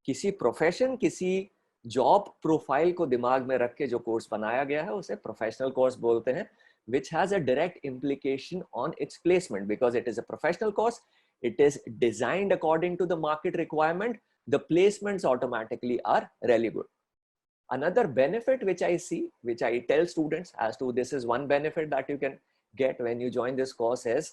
किसी profession, किसी job profile को दिमाग में रख के जो course बनाया गया है उसे professional course बोलते हैं, which has a direct implication on its placement. Because it is a professional course, it is designed according to the market requirement, the placements automatically are really good. Another benefit which I see, which I tell students as to this is one benefit that you can get when you join this course is,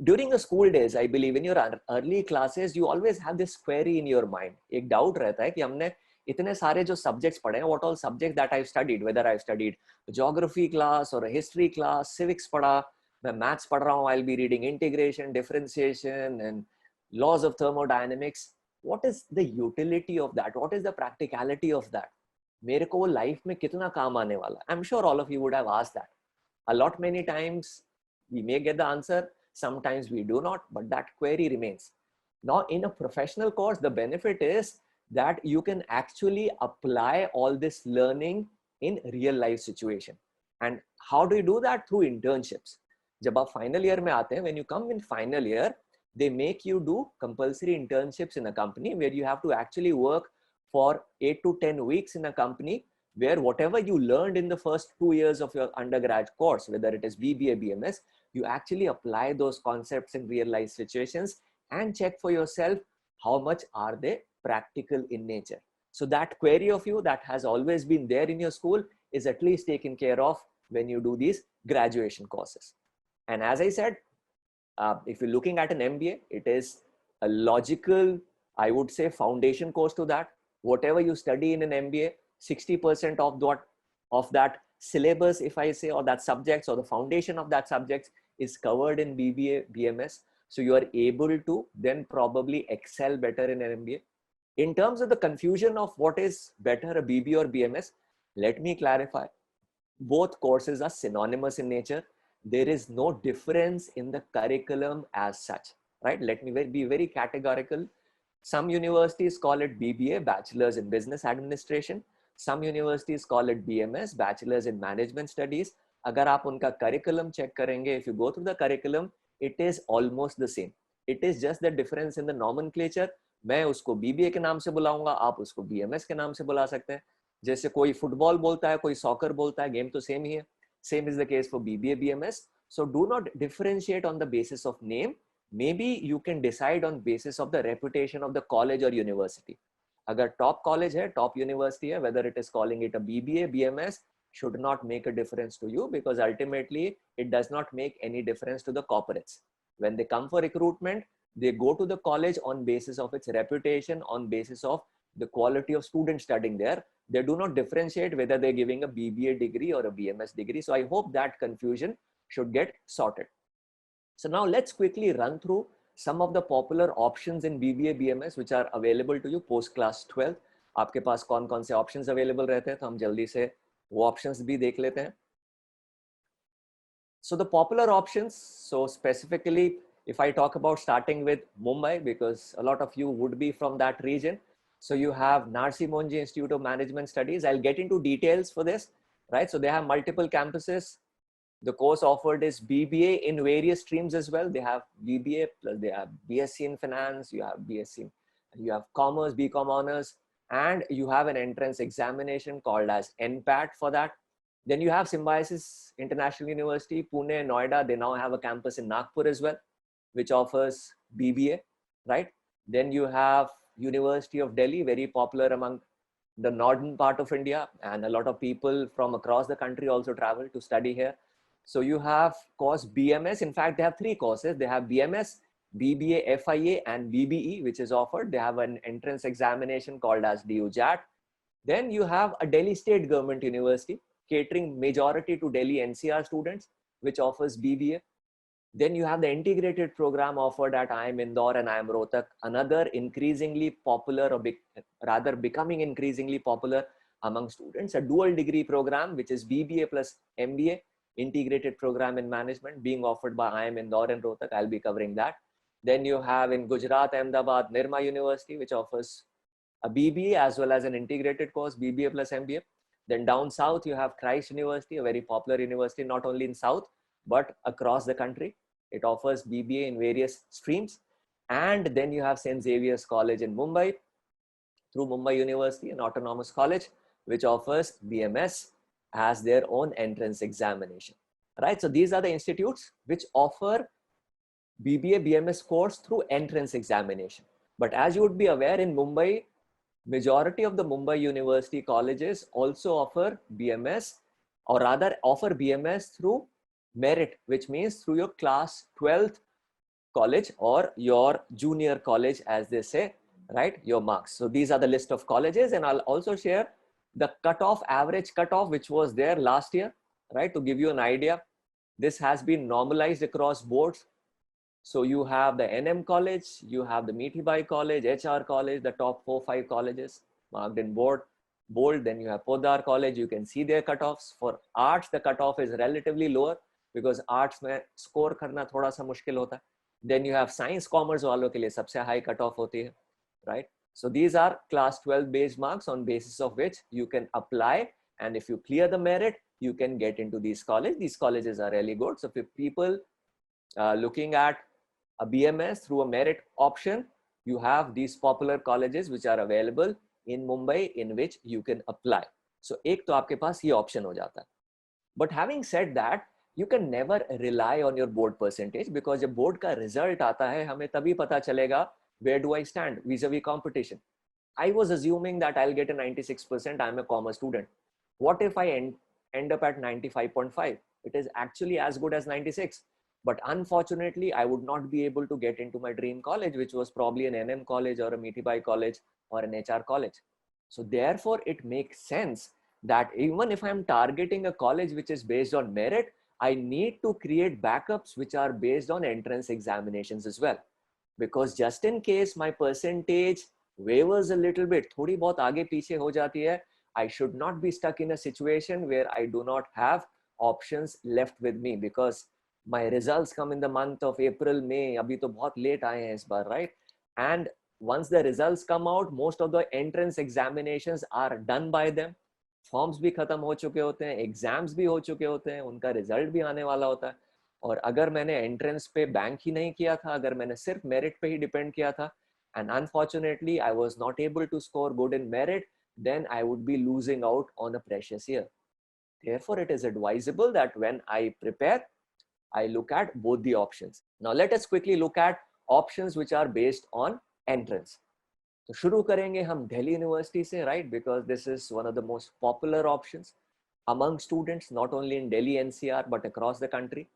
during the school days, I believe in your early classes, you always have this query in your mind. एक doubt रहता है कि हमने इतने सारे जो subjects पढ़े हैं, what all subjects that I've studied, whether I've studied geography class or a history class, civics पढ़ा, मैं maths पढ़ रहा हूँ, I'll be reading integration, differentiation and laws of thermodynamics. What is the utility of that? What is the practicality of that? मेरे को वो life में कितना काम आने वाला? I'm sure all of you would have asked that. A lot many times we may get the answer, sometimes we do not, but that query remains. Now in a professional course, the benefit is that you can actually apply all this learning in real life situation. And how do you do that? Through internships. जब आप final year में आते हैं, when you come in final year, they make you do compulsory internships in a company where you have to actually work for 8 to 10 weeks in a company, where whatever you learned in the first 2 years of your undergrad course, whether it is BBA, BMS, you actually apply those concepts in real life situations and check for yourself how much are they practical in nature. So that query of you that has always been there in your school is at least taken care of when you do these graduation courses. And as I said, if you're looking at an MBA, it is a logical, I would say, foundation course to that. Whatever you study in an MBA, 60% of that syllabus, if I say, or that subjects or the foundation of that subjects is covered in BBA, BMS. So you are able to then probably excel better in an MBA. In terms of the confusion of what is better, a BBA or BMS, let me clarify. Both courses are synonymous in nature. There is no difference in the curriculum as such, right? Let me be very categorical. Some universities call it BBA, Bachelor's in Business Administration. Some universities call it BMS, Bachelor's in Management Studies. अगर आप उनका curriculum check करेंगे, if you go through the curriculum, it is almost the same. It is just the difference in the nomenclature. मैं उसको BBA के नाम से बुलाऊंगा, आप उसको BMS के नाम से बुला सकते हैं. जैसे कोई फुटबॉल बोलता है, कोई सॉकर बोलता है, गेम तो सेम ही है. Same is the case for BBA, BMS. So do not differentiate on the basis of name. Maybe you can decide on basis of the reputation of the college or university. अगर top college है, top university है, whether it is calling it a BBA, BMS, should not make a difference to you, because ultimately it does not make any difference to the corporates. When they come for recruitment, they go to the college on basis of its reputation, on basis of the quality of students studying there. They do not differentiate whether they're giving a BBA degree or a BMS degree. So I hope that confusion should get sorted. So now let's quickly run through some of the popular options in BBA, BMS which are available to you post class 12. आपके पास कौन कौन से options available रहते हैं, तो हम जल्दी से वो options भी देख लेते हैं. So the popular options, so specifically if I talk about starting with Mumbai, because a lot of you would be from that region. So you have Narsi Monji Institute of Management Studies. I'll get into details for this, right? So they have multiple campuses. The course offered is BBA in various streams as well. They have BBA plus they have BSc in finance, you have BSc, you have commerce, BCom honors, and you have an entrance examination called as NPAT for that. Then you have Symbiosis International University, Pune, Noida. They now have a campus in Nagpur as well, which offers BBA, right? Then you have University of Delhi, very popular among the northern part of India, and a lot of people from across the country also travel to study here. So you have course BMS. In fact, they have three courses. They have BMS, BBA, FIA, and BBE, which is offered. They have an entrance examination called as DUJAT. Then you have a Delhi State Government University, catering majority to Delhi NCR students, which offers BBA. Then you have the integrated program offered at IIM Indore and IIM Rohtak, another increasingly popular, or rather becoming increasingly popular among students, a dual degree program, which is BBA plus MBA, integrated program in management, being offered by IIM Indore and Rohtak. I'll be covering that. Then you have in Gujarat, Ahmedabad, Nirma University, which offers a BBA as well as an integrated course, BBA plus MBA. Then down south, you have Christ University, a very popular university, not only in south, but across the country. It offers BBA in various streams. And then you have St. Xavier's College in Mumbai, through Mumbai University, an autonomous college, which offers BMS as their own entrance examination, right? So these are the institutes which offer BBA, BMS course through entrance examination. But as you would be aware, in Mumbai, majority of the Mumbai University colleges also offer BMS, or rather offer BMS through merit, which means through your class 12th college or your junior college, as they say, right? Your marks. So these are the list of colleges, and I'll also share the cutoff, average cutoff, which was there last year, right? To give you an idea, this has been normalized across boards. So you have the NM college, you have the Mithibai college, HR college, the top 4-5 colleges marked in bold. Then you have Podar college. You can see their cutoffs. For arts, the cutoff is relatively lower because arts में score करना थोड़ा सा मुश्किल होता है. Then you have science, commerce वालों के लिए सबसे high cutoff होती है, right? So these are class 12 based marks on basis of which you can apply, and if you clear the merit, you can get into these colleges. These colleges are really good. So if people looking at a BMS through a merit option, you have these popular colleges which are available in Mumbai in which you can apply. So एक तो आपके पास ये option हो जाता है. But having said that, you can never rely on your board percentage, because जब board का result आता है, हमें तभी पता चलेगा where do I stand vis-a-vis competition? I was assuming that I'll get a 96%. I'm a commerce student. What if I end up at 95.5? It is actually as good as 96. But unfortunately, I would not be able to get into my dream college, which was probably an NM college or a Mitibai college or an HR college. So therefore, it makes sense that even if I'm targeting a college which is based on merit, I need to create backups which are based on entrance examinations as well. Because just in case my percentage wavers a little bit, थोड़ी बहुत आगे पीछे हो जाती है, I should not be stuck in a situation where I do not have options left with me, because my results come in the month of April, May. अभी तो बहुत late आए हैं इस बार, right? And once the results come out, most of the entrance examinations are done by them. Forms भी खत्म हो चुके होते हैं, एग्जाम्स भी हो चुके होते हैं, उनका रिजल्ट भी आने वाला होता है. और अगर मैंने एंट्रेंस पे बैंक ही नहीं किया था, अगर मैंने सिर्फ मेरिट पे ही डिपेंड किया था, and unfortunately I was not able to score good in merit, then I would be losing out on a precious year. Therefore, it is advisable that when I prepare, I look at both the options. Now let us quickly look at options which are based on entrance. तो शुरू करेंगे हम Delhi university से, right? Because this is one of the most popular options among students, not only in Delhi NCR but across the country.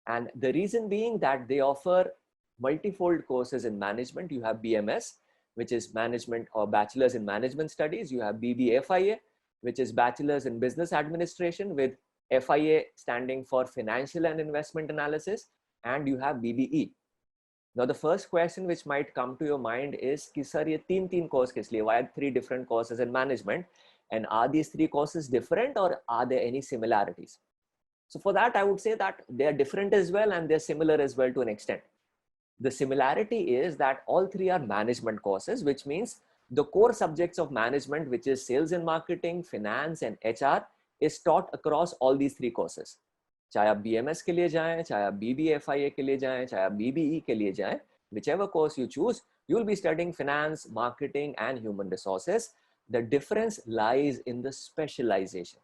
And the reason being that they offer multifold courses in management. You have BMS, which is management or bachelor's in management studies. You have BBFIA, which is bachelor's in business administration, with FIA standing for financial and investment analysis. And you have BBE. Now, the first question which might come to your mind is, कि sir ये तीन course किस लिए? Why are 3 different courses in management? And are these 3 courses different, or are there any similarities? So for that, I would say that they are different as well, and they're similar as well to an extent. The similarity is that all 3 are management courses, which means the core subjects of management, which is sales and marketing, finance, and HR, is taught across all these 3 courses. चाहे आप BMS के लिए जाएं, चाहे आप BBFIA के लिए जाएं, चाहे आप BBE के लिए जाएं, whichever course you choose, you will be studying finance, marketing, and human resources. The difference lies in the specialization.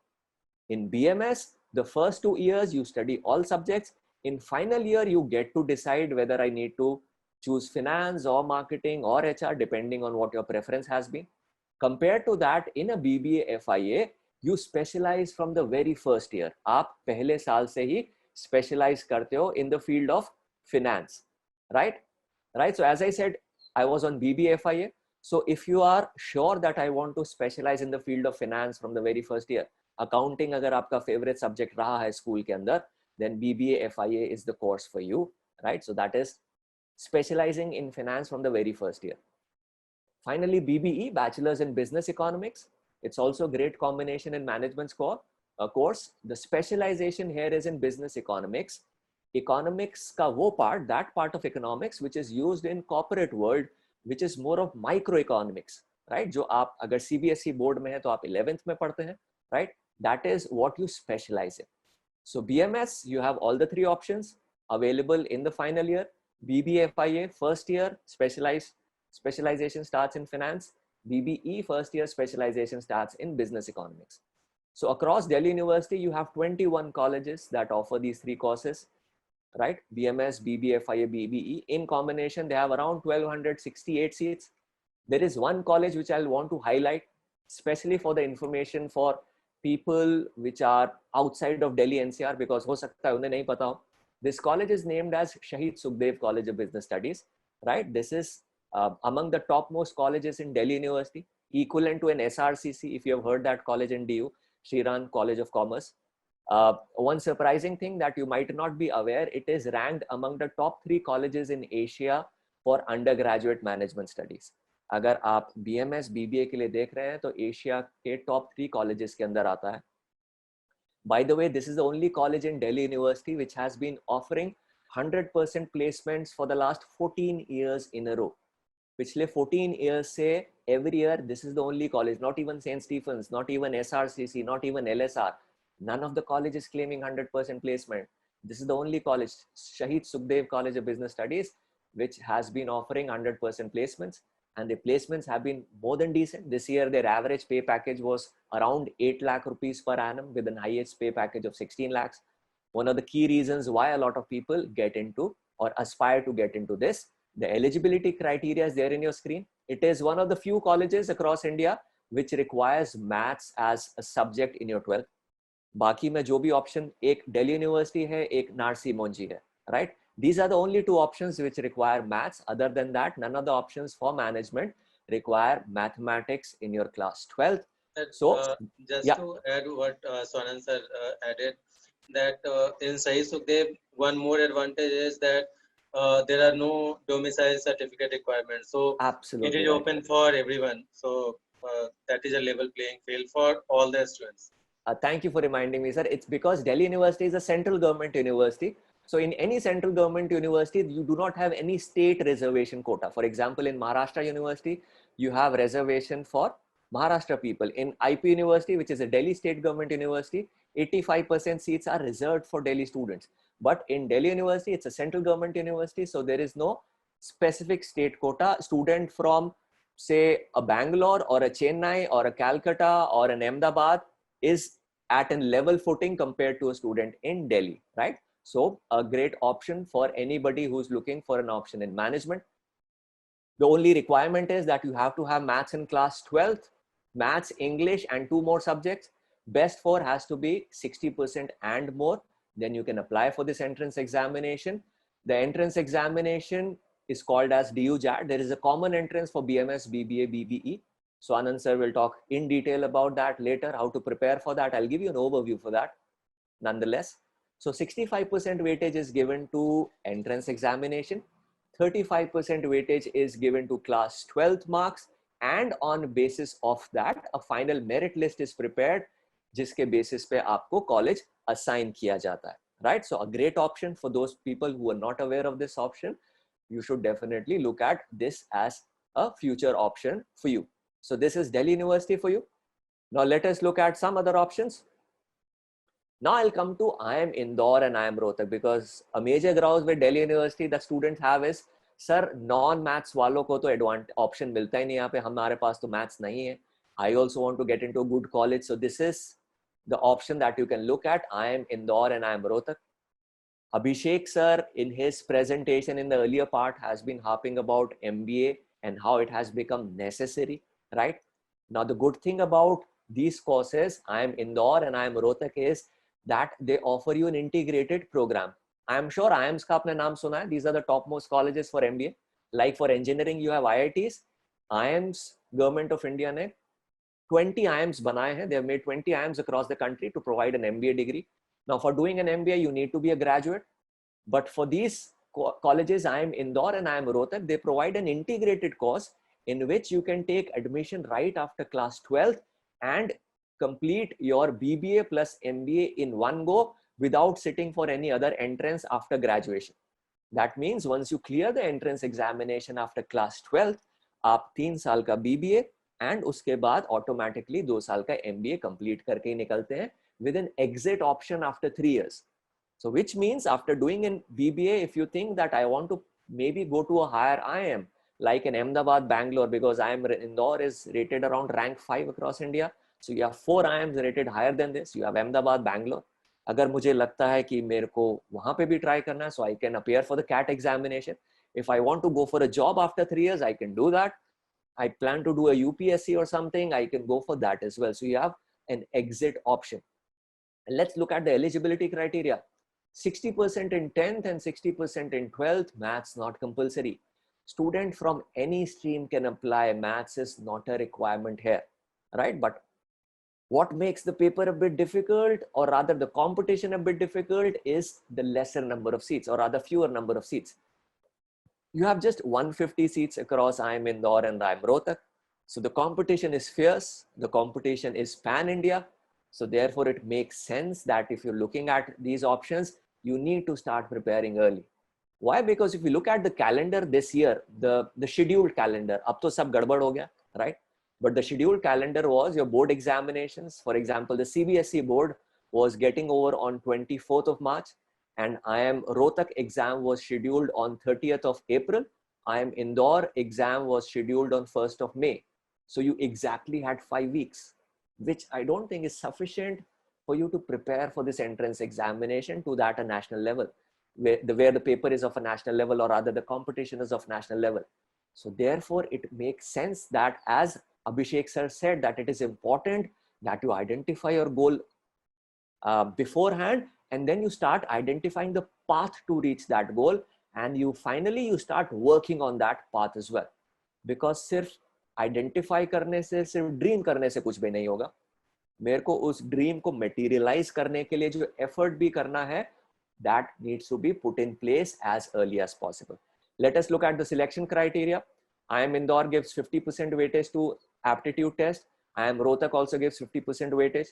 In BMS, the first 2 years you study all subjects. In final year, you get to decide whether I need to choose finance or marketing or HR, depending on what your preference has been. Compared to that, in a BBA FIA, you specialize from the very first year. आप पहले साल से ही specialize करते हो in the field of finance, right? Right. So as I said, I was on BBA FIA. So if you are sure that I want to specialize in the field of finance from the very first year, accounting अगर आपका favorite subject रहा है school के अंदर, then BBA FIA is the course for you, right? So that is specializing in finance from the very first year. Finally, BBE, Bachelor's in Business Economics. It's also a great combination in management course. The specialization here is in business economics. Economics का वो part, that part of economics which is used in corporate world, which is more of microeconomics, right? जो आप अगर CBSE board में है तो आप 11th में पढ़ते हैं, right? That is what you specialize in. So BMS, you have all the 3 options available in the final year. BBFIA, first year specialization starts in finance. BBE, first year specialization starts in business economics. So across Delhi University, you have 21 colleges that offer these 3 courses, right? BMS, BBFIA, BBE. In combination, they have around 1268 seats. There is one college which I'll want to highlight, especially for the information for people which are outside of Delhi NCR, because हो सकता है उन्हें नहीं पता हो. This college is named as Shahid Sukhdev College of Business Studies, right? This is among the topmost colleges in Delhi University, equivalent to an SRCC, if you have heard that college in DU, Shriram College of Commerce. One surprising thing that you might not be aware, it is ranked among the top 3 colleges in Asia for undergraduate management studies. अगर आप BMS, BBA के लिए देख रहे हैं तो Asia के top 3 colleges के अंदर आता है. By the way, this is the only college in Delhi University which has been offering 100% placements for the last 14 years in a row. पिछले 14 years से every year, this is the only college, not even St. Stephen's, not even SRCC, not even LSR. None of the colleges claiming 100% placement. This is the only college, Shahid Sukhdev College of Business Studies, which has been offering 100% placements, and the placements have been more than decent. This year, their average pay package was around 8 lakh rupees per annum, with an highest pay package of 16 lakhs. One of the key reasons why a lot of people get into or aspire to get into this The eligibility criteria is there in your screen. It is one of the few colleges across India which requires maths as a subject in your 12th. बाकी में जो भी option, एक Delhi University है, एक Narsi Monji है, right? These are the only two options which require maths. Other than that, none of the options for management require mathematics in your class 12th. So just yeah, to add what Swanand sir added, that in Sahi Sukhdev, one more advantage is that there are no domicile certificate requirements. So it absolutely is right. open for everyone. So that is a level playing field for all the students. Thank you for reminding me, sir. It's because Delhi University is a central government university. So in any central government university, you do not have any state reservation quota. For example, in Maharashtra University, you have reservation for Maharashtra people. In IP University, which is a Delhi state government university, 85% seats are reserved for Delhi students. But in Delhi University, it's a central government university. So there is no specific state quota. Student from, say, a Bangalore or a Chennai or a Calcutta or an Ahmedabad is at a level footing compared to a student in Delhi, right? So a great option for anybody who's looking for an option in management. The only requirement is that you have to have maths in class 12th, maths, English, and 2 more subjects. Best 4 has to be 60% and more. Then you can apply for this entrance examination. The entrance examination is called as DUJAT. There is a common entrance for BMS, BBA, BBE. So Anand sir will talk in detail about that later, how to prepare for that. I'll give you an overview for that nonetheless. So 65% weightage is given to entrance examination. 35% weightage is given to class 12th marks. And on basis of that, a final merit list is prepared, जिसके basis पे आपको college assign किया जाता है. Right? So a great option for those people who are not aware of this option. You should definitely look at this as a future option for you. So this is Delhi University for you. Now let us look at some other options. Now I'll come to IIM Indore and IIM Rohtak, because a major grouse with Delhi University the students have is, sir, non-maths वालों को तो option मिलता ही नहीं यहाँ पे, हमारे पास तो maths नहीं है. I also want to get into a good college. So this is the option that you can look at, IIM Indore and IIM Rohtak. Abhishek sir, in his presentation in the earlier part, has been harping about MBA and how it has become necessary, right? Now, the good thing about these courses, IIM Indore and IIM Rohtak, is that they offer you an integrated program. I am sure IIMs का आपने नाम सुना है. These are the topmost colleges for MBA. Like for engineering, you have IITs. IIMs, Government of India ने 20 IIMs बनाए हैं. They have made 20 IIMs across the country to provide an MBA degree. Now, for doing an MBA, you need to be a graduate. But for these colleges, IIM Indore and IIM Rohtak, they provide an integrated course in which you can take admission right after class 12th and complete your BBA plus MBA in one go without sitting for any other entrance after graduation. That means once you clear the entrance examination after class 12th, आप 3 साल का BBA and उसके बाद automatically 2 साल का MBA complete करके ही निकलते हैं with an exit option after 3 years. So which means after doing an BBA, if you think that I want to maybe go to a higher IIM, like in Ahmedabad, Bangalore, because IIM Indore is rated around rank 5 across India. So you have 4 IIMs rated higher than this. You have Ahmedabad, Bangalore. अगर मुझे लगता है कि मेरे को वहाँ पे भी try करना है, so I can appear for the CAT examination. If I want to go for a job after 3 years, I can do that. I plan to do a UPSC or something, I can go for that as well. So you have an exit option. And let's look at the eligibility criteria. 60% in 10th and 60% in 12th, maths not compulsory. Student from any stream can apply, maths is not a requirement here, right? But what makes the paper a bit difficult, or rather the competition a bit difficult, is the lesser number of seats, or rather fewer number of seats. You have just 150 seats across IIM Indore and IIM Rohtak. So the competition is fierce, the competition is pan-India. So therefore it makes sense that if you're looking at these options, you need to start preparing early. Why? Because if you look at the calendar this year, the scheduled calendar, ab to sab gadbad ho gaya, right? But the scheduled calendar was your board examinations. For example, the CBSE board was getting over on 24th of March, and IIM Rohtak exam was scheduled on 30th of April. IIM Indore exam was scheduled on 1st of May. So you exactly had 5 weeks, which I don't think is sufficient for you to prepare for this entrance examination to that a national level. where the paper is of a national level, or rather the competition is of national level. So therefore, it makes sense that, as Abhishek sir said, that it is important that you identify your goal beforehand, and then you start identifying the path to reach that goal, and you finally you start working on that path as well. Because सिर्फ identify करने से, सिर्फ dream करने से कुछ भी नहीं होगा. मेरे को उस ड्रीम को मटेरियलाइज करने के लिए जो एफर्ट भी करना है, that needs to be put in place as early as possible. Let us look at the selection criteria. IIM Indore gives 50% weightage to aptitude test. IIM Rohtak also gives 50% weightage.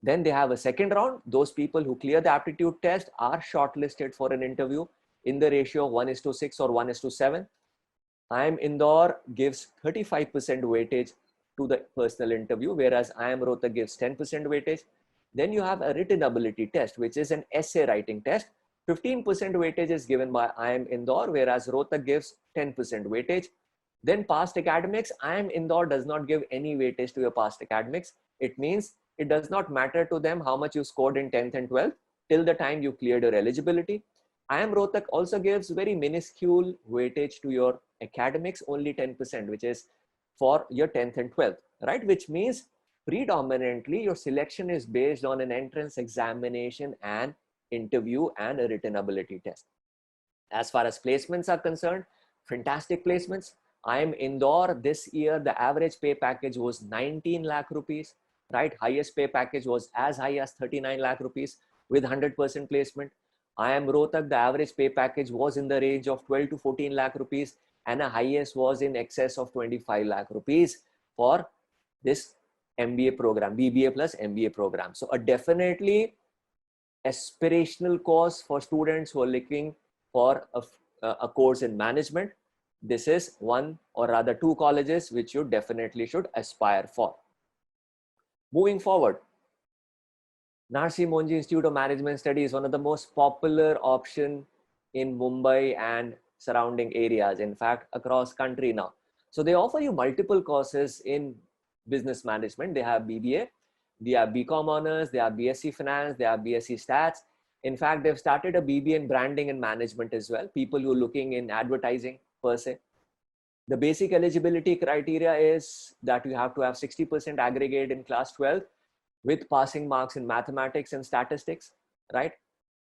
Then they have a second round. Those people who clear the aptitude test are shortlisted for an interview in the ratio of 1:6 or 1:7. IIM Indore gives 35% weightage to the personal interview, whereas IIM Rohtak gives 10% weightage. Then you have a written ability test, which is an essay writing test. 15% weightage is given by IIM Indore, whereas Rohtak gives 10% weightage. Then past academics, IIM Indore does not give any weightage to your past academics. It means it does not matter to them how much you scored in 10th and 12th till the time you cleared your eligibility. IIM Rohtak also gives very minuscule weightage to your academics, only 10%, which is for your 10th and 12th, right? Which means predominantly your selection is based on an entrance examination and interview and a written ability test. As far as placements are concerned, fantastic placements. IIM Indore this year, the average pay package was 19 lakh rupees, right? Highest pay package was as high as 39 lakh rupees with 100% placement. IIM Rohtak, the average pay package was in the range of 12 to 14 lakh rupees, and the highest was in excess of 25 lakh rupees for this MBA program, BBA plus MBA program. So a definitely aspirational course for students who are looking for a course in management. This is one or rather two colleges which you definitely should aspire for. Moving forward, Narsi Monji Institute of Management Studies is one of the most popular option in Mumbai and surrounding areas, in fact, across country now. So they offer you multiple courses in business management. They have BBA, they have BCom honors, they have BSc finance, they have BSc stats. In fact, they've started a BBA in branding and management as well. People who are looking in advertising per se. The basic eligibility criteria is that you have to have 60% aggregate in class 12 with passing marks in mathematics and statistics, right?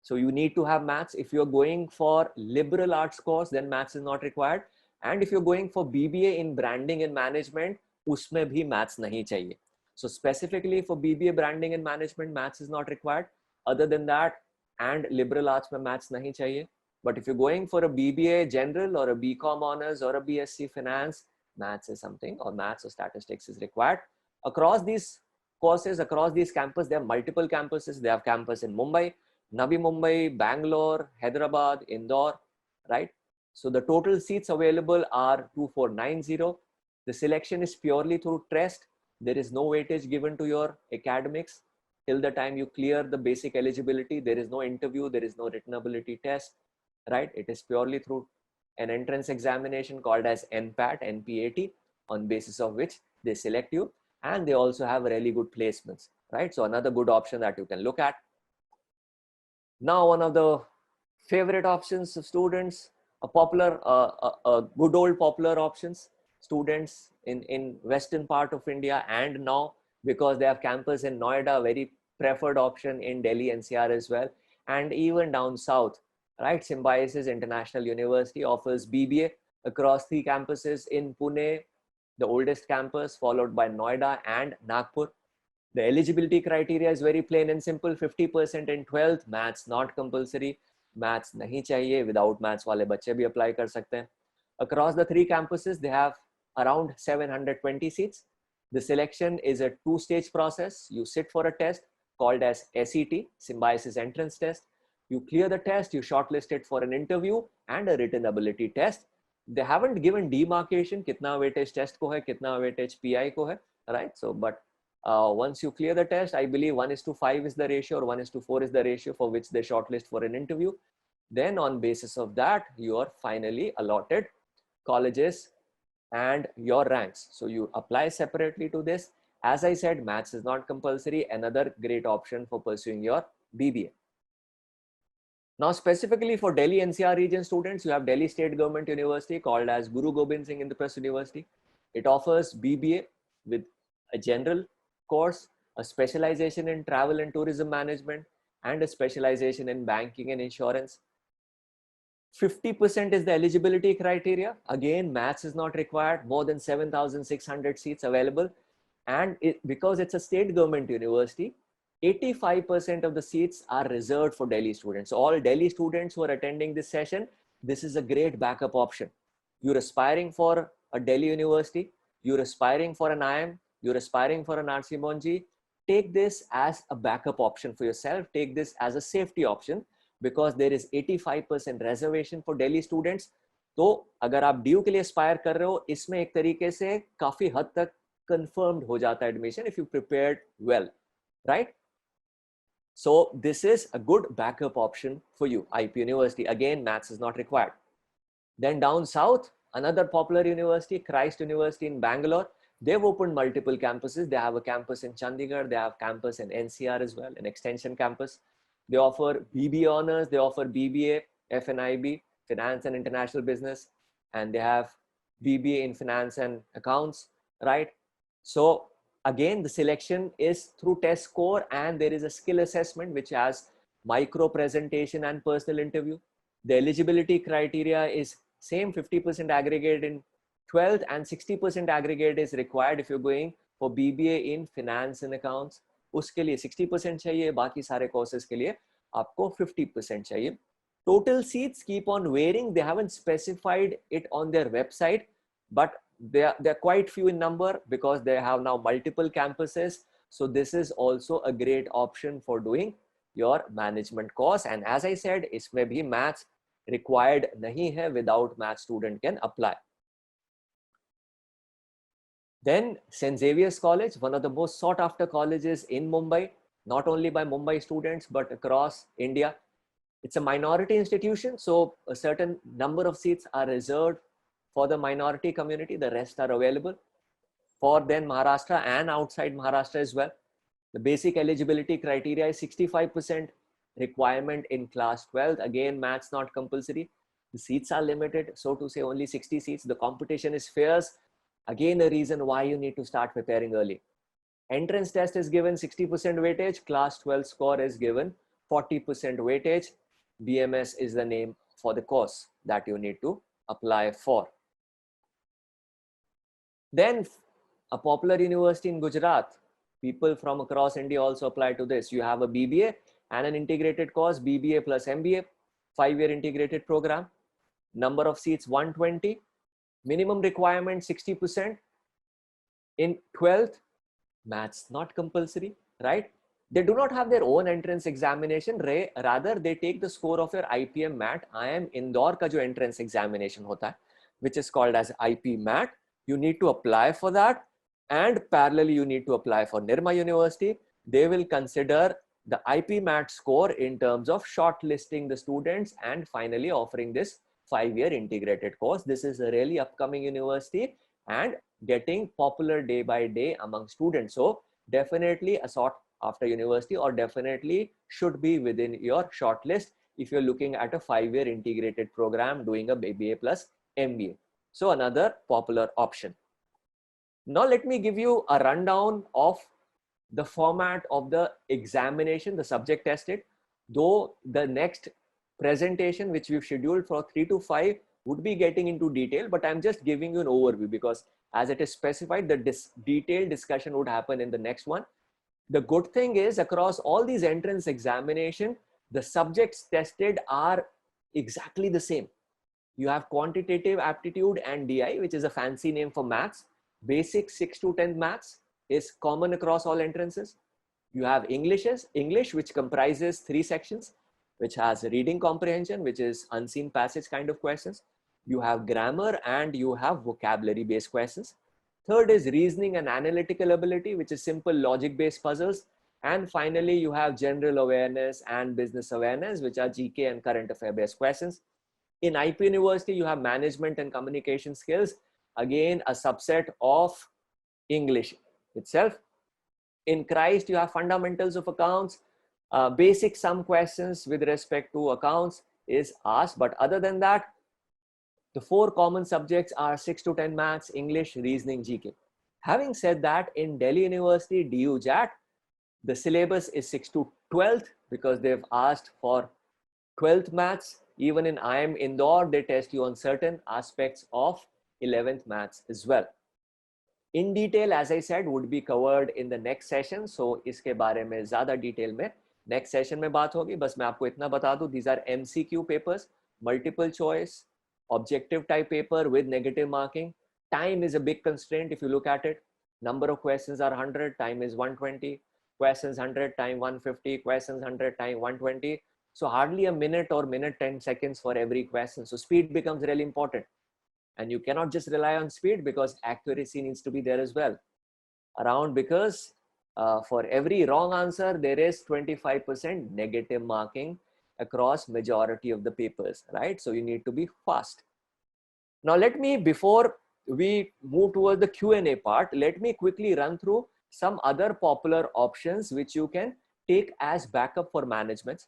So you need to have maths. If you're going for liberal arts course, then maths is not required. And if you're going for BBA in branding and management, उसमें भी maths नहीं चाहिए. So specifically for BBA branding and management, maths is not required. Other than that, and liberal arts में maths नहीं चाहिए. But if you're going for a BBA general or a BCom honors or a BSc finance, maths is something, or maths or statistics is required. Across these courses, across these campuses, there are multiple campuses. They have campus in Mumbai, Navi Mumbai, Bangalore, Hyderabad, Indore, right? So the total seats available are 2490. The selection is purely through test. There is no weightage given to your academics till the time you clear the basic eligibility. There is no interview, there is no written ability test, right? It is purely through an entrance examination called as NPAT, NPAT, on basis of which they select you. And they also have really good placements, right? So another good option that you can look at. Now, one of the favorite options of students, a good old popular options, students in western part of India, and now because they have campus in Noida, very preferred option in Delhi NCR as well, and even down south, right? Symbiosis International University offers BBA across 3 campuses in Pune, the oldest campus, followed by Noida and Nagpur. The eligibility criteria is very plain and simple. 50% in 12th, maths not compulsory, maths nahi chahiye, without maths wale bacche bhi apply kar sakte hain. Across the 3 campuses, they have around 720 seats. The selection is a 2-stage process. You sit for a test called as SET, Symbiosis Entrance Test. You clear the test, you shortlisted for an interview and a written ability test. They haven't given demarcation, kitna weightage test ko hai, kitna weightage PI ko hai, right? So, but once you clear the test, I believe 1:5 is the ratio, or 1:4 is the ratio for which they shortlist for an interview. Then on basis of that, you are finally allotted colleges and your ranks. So you apply separately to this. As I said, maths is not compulsory. Another great option for pursuing your BBA. Now, specifically for Delhi NCR region students, you have Delhi State Government University called as Guru Gobind Singh Indraprasth University. It offers BBA with a general course, a specialization in travel and tourism management, and a specialization in banking and insurance. 50% is the eligibility criteria. Again, maths is not required. More than 7,600 seats available. And because it's a state government university, 85% of the seats are reserved for Delhi students. So all Delhi students who are attending this session, this is a great backup option. You're aspiring for a Delhi university, you're aspiring for an IIM, you're aspiring for an RC Monji. Take this as a backup option for yourself. Take this as a safety option because there is 85% reservation for Delhi students. तो अगर आप DU के लिए aspire कर रहे हो, इसमें एक तरीके से काफी हद तक confirmed ho jata admission if you prepared well, right? So this is a good backup option for you. IP University, again, maths is not required. Then down south, another popular university, Christ University in Bangalore. They've opened multiple campuses. They have a campus in Chandigarh. They have campus in NCR as well, an extension campus. They offer BBA honors. They offer BBA, FNIB, Finance and International Business. And they have BBA in Finance and Accounts, right? So again, the selection is through test score, and there is a skill assessment which has micro presentation and personal interview. The eligibility criteria is same, 50% aggregate in 12th and 60% aggregate is required if you're going for BBA in Finance and Accounts. उसके लिए 60% चाहिए, बाकी सारे courses के लिए आपको 50% चाहिए. Total seats keep on varying. They haven't specified it on their website, but they're quite few in number because they have now multiple campuses. So this is also a great option for doing your management course. And as I said, इसमें भी maths required nahi hai. Without math, student can apply. Then St. Xavier's College, one of the most sought after colleges in Mumbai, not only by Mumbai students, but across India. It's a minority institution, so a certain number of seats are reserved for the minority community. The rest are available for then Maharashtra and outside Maharashtra as well. The basic eligibility criteria is 65% requirement in class 12. Again, maths not compulsory. The seats are limited, so to say only 60 seats. The competition is fierce. Again, a reason why you need to start preparing early. Entrance test is given 60% weightage. Class 12 score is given 40% weightage. BMS is the name for the course that you need to apply for. Then a popular university in Gujarat, people from across India also apply to this. You have a BBA and an integrated course, BBA plus MBA, 5-year integrated program. Number of seats 120, minimum requirement 60%. In 12th, maths not compulsory, right? They do not have their own entrance examination. Rather, they take the score of your IPM MAT. IIM Indore ka jo entrance examination hota hai, which is called as IP MAT. You need to apply for that, and parallelly you need to apply for Nirma University. They will consider the IP MAT score in terms of shortlisting the students and finally offering this 5-year integrated course. This is a really upcoming university and getting popular day by day among students. So definitely a sought after university, or definitely should be within your shortlist if you're looking at a 5-year integrated program doing a BBA plus MBA. So another popular option. Now let me give you a rundown of the format of the examination, the subject tested. Though the next presentation which we've scheduled for 3 to 5 would be getting into detail, but I'm just giving you an overview because as it is specified, the detailed discussion would happen in the next one. The good thing is across all these entrance examination, the subjects tested are exactly the same. You have quantitative aptitude and DI, which is a fancy name for maths. Basic 6 to 10 maths is common across all entrances. You have English, which comprises 3 sections, which has reading comprehension, which is unseen passage kind of questions. You have grammar and you have vocabulary based questions. Third is reasoning and analytical ability, which is simple logic based puzzles. And finally, you have general awareness and business awareness, which are GK and current affair based questions. In IP University, you have management and communication skills. Again, a subset of English itself. In Christ, you have fundamentals of accounts, Basic sum questions with respect to accounts is asked, but other than that, the 4 common subjects are 6 to 10 maths, English, reasoning, GK. Having said that, in Delhi University, DUJAT, the syllabus is 6 to 12th because they've asked for 12th maths. Even in IIM Indore, they test you on certain aspects of 11th maths as well. In detail, as I said, would be covered in the next session. So इसके बारे में ज़्यादा detail में next session में बात होगी. बस मैं आपको इतना बता दूं, these are MCQ papers, multiple choice, objective type paper with negative marking. Time is a big constraint if you look at it. Number of questions are 100, time is 120. Questions 100, time 150. Questions 100, time 120. So hardly a minute or minute 10 seconds for every question. So speed becomes really important. And you cannot just rely on speed because accuracy needs to be there as well. Because for every wrong answer, there is 25% negative marking across majority of the papers, right? So you need to be fast. Now let me, before we move towards the Q&A part, let me quickly run through some other popular options which you can take as backup for management.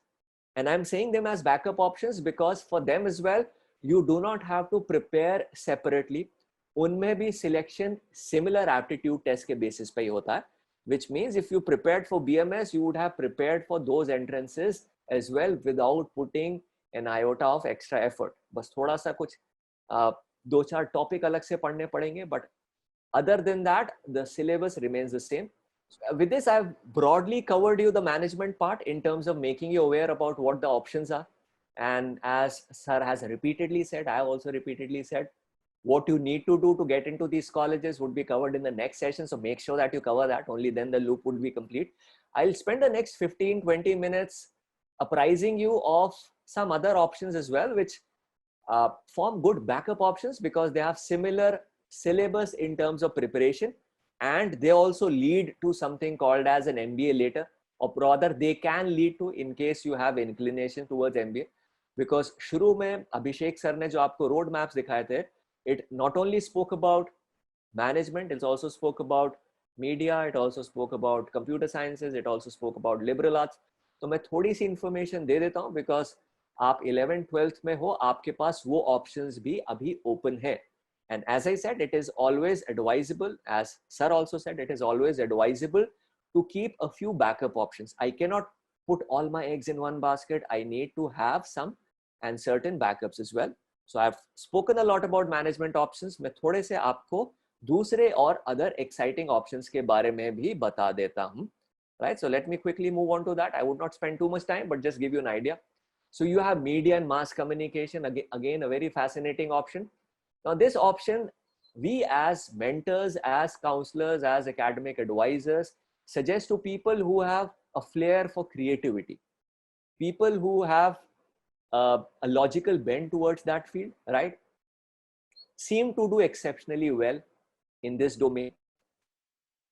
And I'm saying them as backup options because for them as well, you do not have to prepare separately. उनमें भी selection similar aptitude test के basis पे ही होता है, which means if you prepared for BMS, you would have prepared for those entrances as well without putting an iota of extra effort. बस थोड़ा सा कुछ 2-4 topic अलग से पढ़ने पड़ेंगे, but other than that, the syllabus remains the same. So with this, I've broadly covered you the management part in terms of making you aware about what the options are. And as Sir has repeatedly said, I have also repeatedly said, what you need to do to get into these colleges would be covered in the next session. So make sure that you cover that. Only then the loop would be complete. I'll spend the next 15-20 minutes apprising you of some other options as well, which form good backup options because they have similar syllabus in terms of preparation, and they also lead to something called as an MBA later, or rather they can lead to in case you have inclination towards MBA. Because शुरू में अभिषेक sir ने जो आपको road maps दिखाए थे, it not only spoke about management, it also spoke about media, it also spoke about computer sciences, it also spoke about liberal arts. तो मैं थोड़ी सी information दे देता हूँ because आप 11th 12th में हो, आपके पास वो options भी अभी open है. And as I said, it is always advisable, as Sir also said, it is always advisable to keep a few backup options. I cannot put all my eggs in one basket. I need to have some and certain backups as well. So I've spoken a lot about management options. मैं थोड़े से आपको दूसरे और other exciting options के बारे में भी बता देता हूँ. Right? So let me quickly move on to that. I would not spend too much time, but just give you an idea. So you have media and mass communication, again a very fascinating option. Now this option, we as mentors, as counselors, as academic advisors, suggest to people who have a flair for creativity, people who have a logical bent towards that field, right, seem to do exceptionally well in this domain.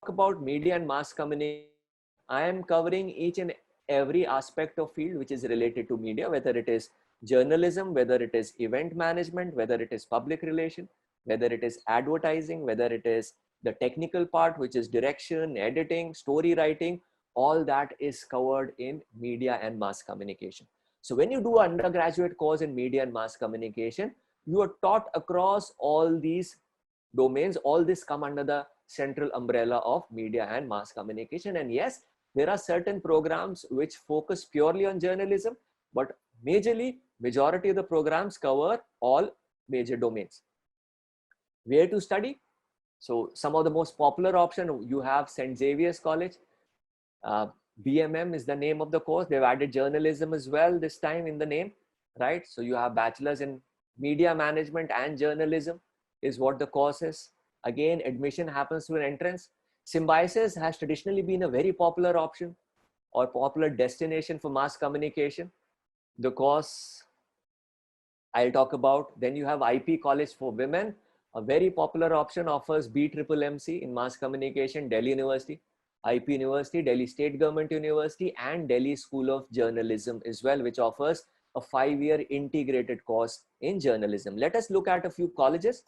Talk about media and mass communication. I am covering each and every aspect of field which is related to media, whether it is journalism, whether it is event management, whether it is public relation, whether it is advertising, whether it is the technical part, which is direction, editing, story writing, all that is covered in media and mass communication. So when you do an undergraduate course in media and mass communication, you are taught across all these domains. All this come under the central umbrella of media and mass communication. And yes, there are certain programs which focus purely on journalism, but majority of the programs cover all major domains. Where to study? So some of the most popular option, you have St. Xavier's College. BMM is the name of the course. They've added journalism as well this time in the name, right? So you have bachelor's in media management and journalism is what the course is. Again, admission happens through an entrance. Symbiosis has traditionally been a very popular option or popular destination for mass communication. The course I'll talk about. Then you have IP College for Women, a very popular option, offers BMMC in mass communication, Delhi University, IP University, Delhi State Government University, and Delhi School of Journalism as well, which offers a 5-year integrated course in journalism. Let us look at a few colleges.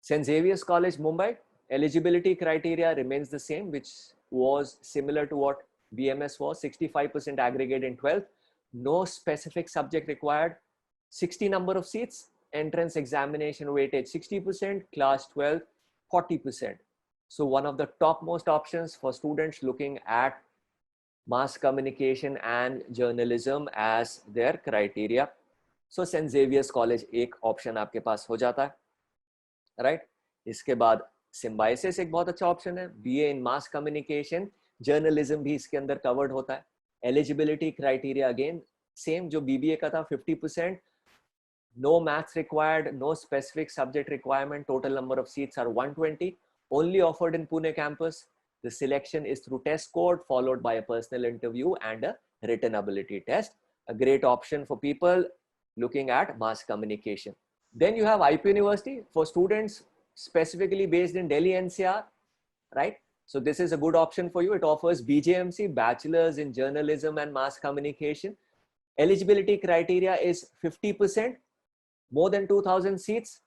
St. Xavier's College, Mumbai, eligibility criteria remains the same, which was similar to what BMS was 65% aggregate in 12th, no specific subject required, 60 number of seats, entrance examination weightage 60%, class 12 40%. So one of the topmost options for students looking at mass communication and journalism as their criteria. So St. Xavier's College एक option आपके पास हो जाता है, right? इसके बाद Symbiosis एक बहुत अच्छा ऑप्शन है, BA in mass communication, journalism भी इसके अंदर covered होता है. Eligibility criteria again same जो BBA का था, 50%, no maths required, no specific subject requirement, total number of seats are 120, only offered in Pune campus. The selection is through test code followed by a personal interview and a written ability test. A great option for people looking at mass communication. Then you have IP University for students specifically based in Delhi NCR, right? So this is a good option for you. It offers BJMC, Bachelor's in Journalism and Mass Communication. Eligibility criteria is 50%, more than 2,000 seats.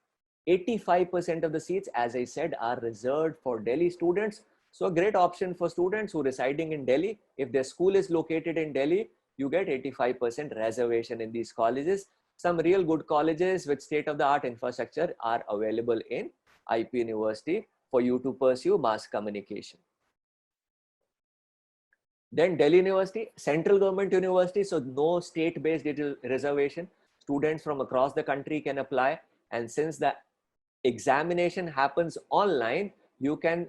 85% of the seats, as I said, are reserved for Delhi students. So a great option for students who are residing in Delhi. If their school is located in Delhi, you get 85% reservation in these colleges. Some real good colleges with state-of-the-art infrastructure are available in IP University for you to pursue mass communication. Then Delhi University, central government university, so no state-based reservation. Students from across the country can apply, and since the examination happens online, you can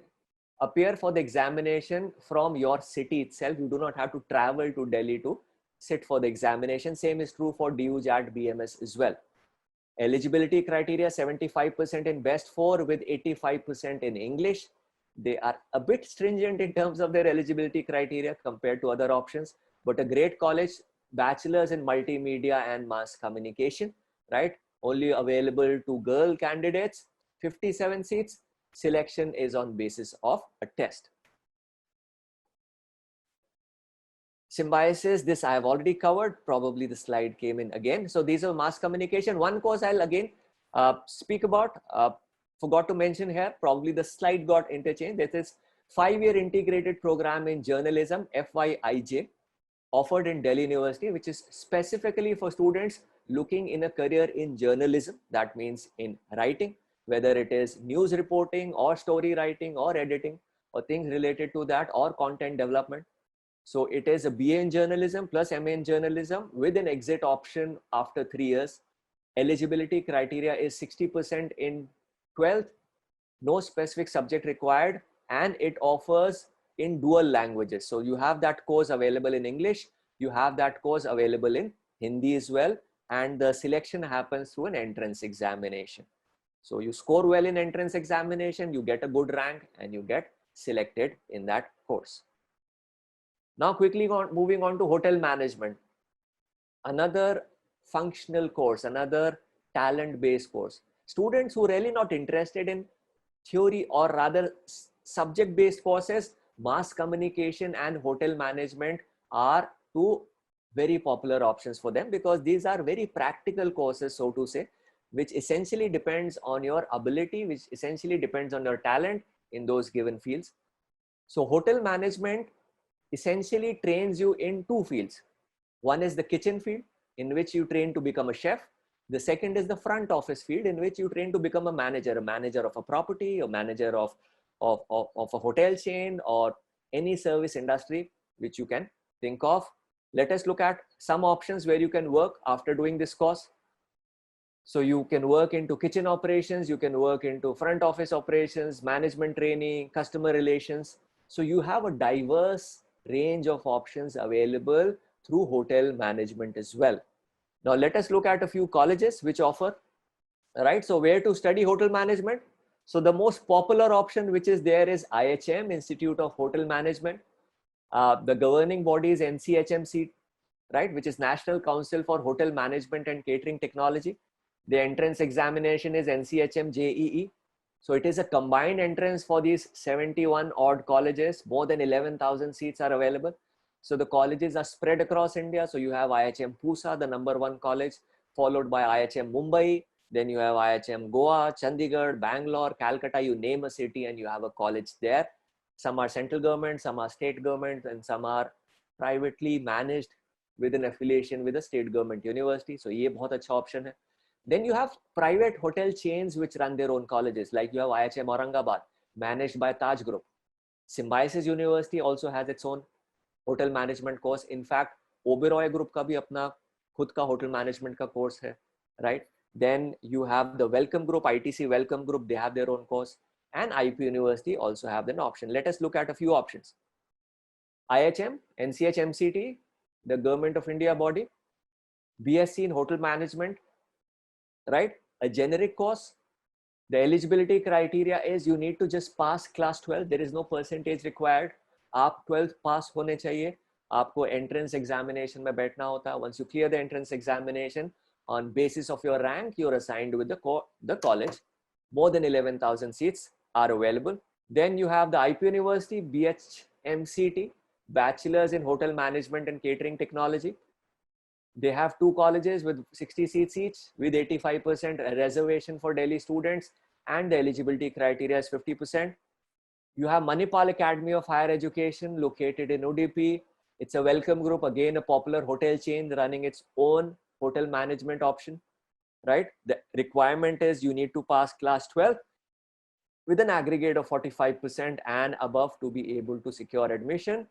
appear for the examination from your city itself. You do not have to travel to Delhi to sit for the examination. Same is true for DU JAT BMS as well. Eligibility criteria 75% in best 4 with 85% in English. They are a bit stringent in terms of their eligibility criteria compared to other options, but a great college, bachelor's in multimedia and mass communication, right? Only available to girl candidates, 57 seats. Selection is on basis of a test. Symbiosis, this I have already covered. Probably the slide came in again. So these are mass communication. One course I'll again speak about. Forgot to mention here, probably the slide got interchanged. This is 5-year integrated program in journalism, FYIJ, offered in Delhi University, which is specifically for students looking in a career in journalism. That means in writing, whether it is news reporting or story writing or editing or things related to that or content development. So it is a BA in journalism plus MA in journalism with an exit option after 3 years. Eligibility criteria is 60% in 12th, no specific subject required, and it offers in dual languages. So you have that course available in English, you have that course available in Hindi as well, and the selection happens through an entrance examination. So you score well in entrance examination, you get a good rank, and you get selected in that course. Now quickly moving on to hotel management. Another functional course, another talent-based course. Students who are really not interested in theory or rather subject-based courses, mass communication and hotel management are two very popular options for them because these are very practical courses, so to say, which essentially depends on your ability, which essentially depends on your talent in those given fields. So hotel management essentially trains you in two fields. One is the kitchen field, in which you train to become a chef. The second is the front office field, in which you train to become a manager of a property, a manager of a hotel chain or any service industry which you can think of. Let us look at some options where you can work after doing this course. So you can work into kitchen operations, you can work into front office operations, management training, customer relations. So you have a diverse range of options available through hotel management as well. Now let us look at a few colleges which offer, right? So where to study hotel management? So the most popular option which is there is IHM, Institute of Hotel Management. The governing body is NCHMC, right? Which is National Council for Hotel Management and Catering Technology. The entrance examination is NCHM JEE. So it is a combined entrance for these 71 odd colleges. More than 11,000 seats are available. So the colleges are spread across India. So you have IHM Pusa, the #1 college, followed by IHM Mumbai. Then you have IHM Goa, Chandigarh, Bangalore, Calcutta, you name a city and you have a college there. Some are central government, some are state government, and some are privately managed with an affiliation with a state government university. So ये बहुत अच्छा option है. Then you have private hotel chains which run their own colleges, like you have IHM Aurangabad, managed by Taj Group. Symbiosis University also has its own hotel management course. In fact, Oberoi Group का भी अपना खुद का hotel management का course है, right? Then you have the Welcome Group, ITC Welcome Group, they have their own course, and IP University also have an option. Let us look at a few options. IHM, NCH MCT, the Government of India body, BSc in Hotel Management, right? A generic course. The eligibility criteria is you need to just pass class 12. There is no percentage required. आप 12th pass होने चाहिए. आपको entrance examination में बैठना होता है. Once you clear the entrance examination, on basis of your rank, you're assigned with the college. More than 11,000 seats are available. Then you have the IP University, BHMCT, Bachelors in Hotel Management and Catering Technology. They have 2 colleges with 60 seats each, with 85% reservation for Delhi students, and the eligibility criteria is 50%. You have Manipal Academy of Higher Education located in UDP. It's a Welcome Group, again a popular hotel chain running its own hotel management option, right? The requirement is you need to pass class 12 with an aggregate of 45% and above to be able to secure admission.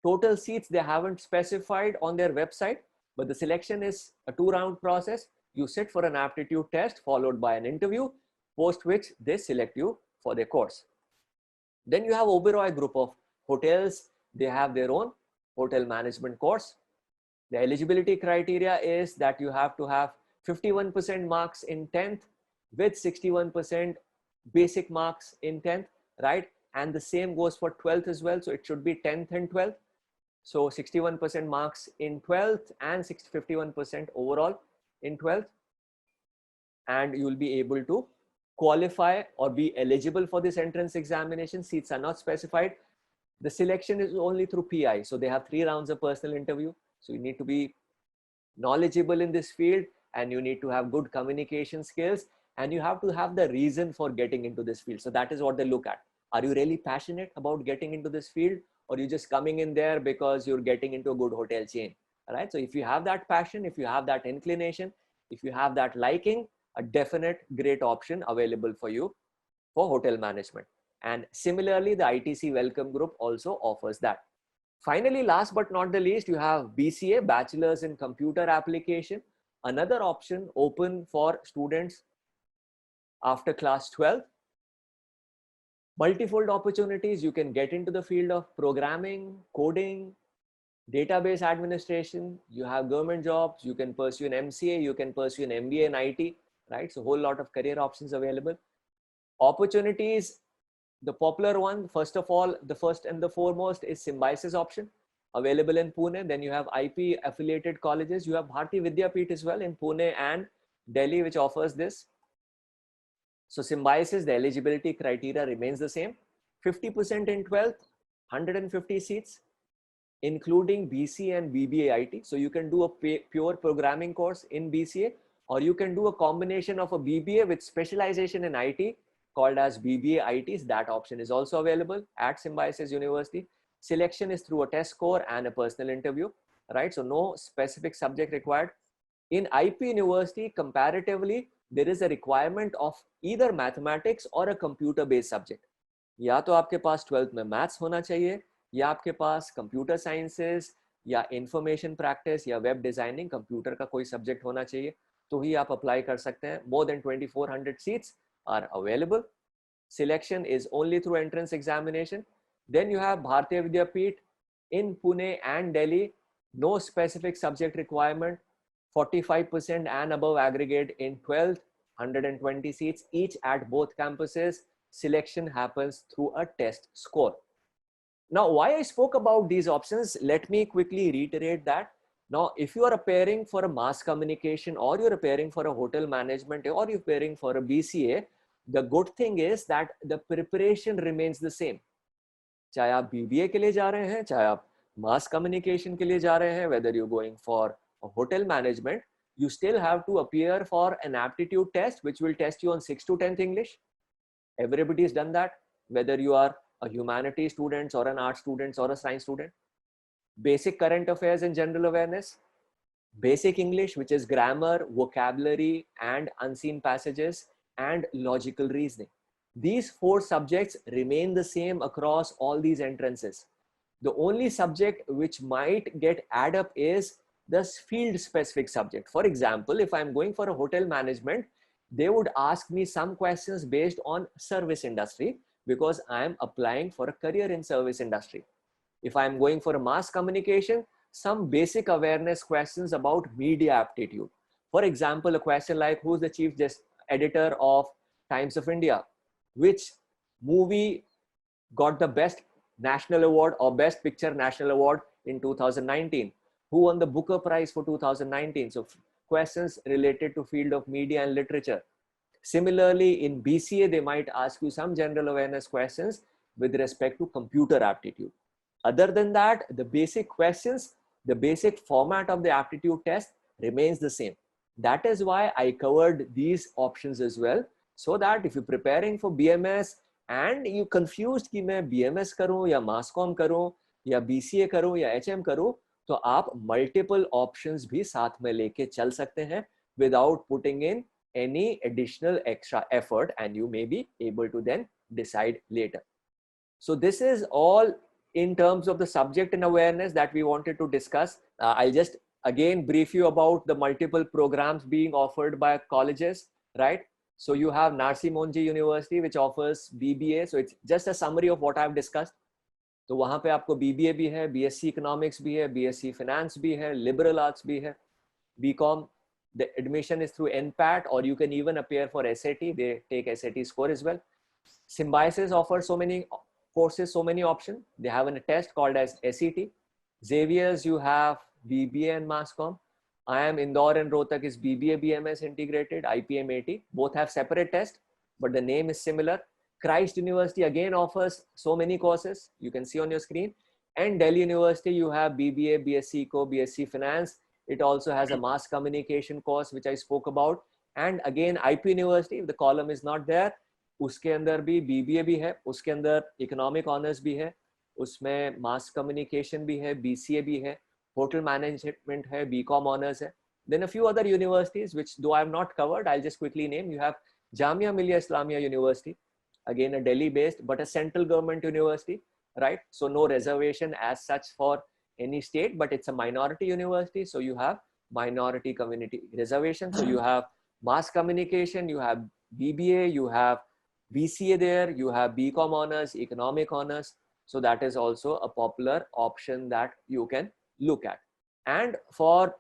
Total seats they haven't specified on their website, but the selection is a 2-round process. You sit for an aptitude test followed by an interview, post which they select you for their course. Then you have Oberoi Group of hotels. They have their own hotel management course. The eligibility criteria is that you have to have 51% marks in 10th with 61% basic marks in 10th, right? And the same goes for 12th as well. So it should be 10th and 12th. So 61% marks in 12th and 51% overall in 12th. And you will be able to qualify or be eligible for this entrance examination. Seats are not specified. The selection is only through PI. So they have 3 rounds of personal interview. So you need to be knowledgeable in this field, and you need to have good communication skills, and you have to have the reason for getting into this field. So that is what they look at. Are you really passionate about getting into this field, or you just coming in there because you're getting into a good hotel chain? All right. So if you have that passion, if you have that inclination, if you have that liking, a definite great option available for you for hotel management. And similarly, the ITC Welcome Group also offers that. Finally, last but not the least, you have BCA, Bachelors in Computer Application, another option open for students after class 12. Multifold opportunities. You can get into the field of programming, coding, database administration. You have government jobs. You can pursue an MCA. You can pursue an MBA in IT, right? So a whole lot of career options available. Opportunities. The popular one, first of all, the first and the foremost is Symbiosis option available in Pune. Then you have IP affiliated colleges. You have Bharati Vidyapeeth as well in Pune and Delhi, which offers this. So Symbiosis, the eligibility criteria remains the same. 50% in 12th, 150 seats, including BCA and BBA IT. So you can do a pure programming course in BCA, or you can do a combination of a BBA with specialization in IT called as BBA ITs. That option is also available at Symbiosis University. Selection is through a test score and a personal interview, right? So no specific subject required. In IP University, comparatively, there is a requirement of either mathematics or a computer based subject. या तो आपके पास 12th में maths होना चाहिए, या आपके पास computer sciences या information practice या वेब डिजाइनिंग कंप्यूटर का कोई सब्जेक्ट होना चाहिए, तो ही आप अप्लाई कर सकते हैं. More than 2400 seats are available. Selection is only through entrance examination. Then you have Bharatiya Vidyapeeth in Pune and Delhi. No specific subject requirement. 45% and above aggregate in 12th, 120 seats each at both campuses. Selection happens through a test score. Now, why I spoke about these options, let me quickly reiterate that. Now, if you are appearing for a mass communication, or you're appearing for a hotel management, or you're appearing for a BCA, the good thing is that the preparation remains the same. चाहे आप BBA के लिए जा रहे हैं, चाहे आप mass communication के लिए जा रहे हैं, whether you're going for a hotel management, you still have to appear for an aptitude test, which will test you on 6 to 10th English. Everybody's done that, whether you are a humanities student or an art student or a science student. basic current affairs and general awareness, basic English, which is grammar, vocabulary, and unseen passages, and logical reasoning. These 4 subjects remain the same across all these entrances. The only subject which might get add up is the field specific subject. For example, if I'm going for a hotel management, they would ask me some questions based on service industry because I am applying for a career in service industry. If I'm going for a mass communication, some basic awareness questions about media aptitude. For example, a question like who's the chief editor of Times of India? Which movie got the best national award or best picture national award in 2019? Who won the Booker Prize for 2019? So questions related to field of media and literature. Similarly, in BCA, they might ask you some general awareness questions with respect to computer aptitude. Other than that, the basic questions, the basic format of the aptitude test remains the same. That is why I covered these options as well, so that if you're preparing for BMS and you confused कि मैं BMS करूं या mass comm करूं या BCA करूं या HM करूं, तो आप multiple options भी साथ में लेके चल सकते हैं without putting in any additional extra effort, and you may be able to then decide later. So this is all in terms of the subject and awareness that we wanted to discuss. I'll just again brief you about the multiple programs being offered by colleges, right? So you have Narsi Monji University, which offers BBA. So it's just a summary of what I've discussed. तो वहाँ पे आपको BBA भी है, BSc Economics भी है, BSc Finance भी है, Liberal Arts भी है, BCom. The admission is through NPAT, or you can even appear for SAT. They take SAT score as well. Symbiosis offers so many courses, so many options. They have a test called as SET. Xavier's, you have BBA and Mass Comm. IIM Indore and Rohtak is BBA BMS integrated, IPM 80. Both have separate tests, but the name is similar. Christ University again offers so many courses. You can see on your screen. And Delhi University, you have BBA, BSc Eco, BSc Finance. It also has a mass communication course, which I spoke about. And again, IP University, if the column is not there, उसके अंदर भी BBA भी है, उसके अंदर Economic Honors भी है, उसमें Mass Communication भी है, BCA भी है, Hotel Management है, BCom Honors है. Then a few other universities, which though I have not covered, I'll just quickly name. You have Jamia Millia Islamia University, again a Delhi-based, but a central government university, right? So no reservation as such for any state, but it's a minority university. So you have minority community reservation. So you have mass communication, you have BBA, you have BCA there, you have BCom honors, economic honors. So that is also a popular option that you can look at. And for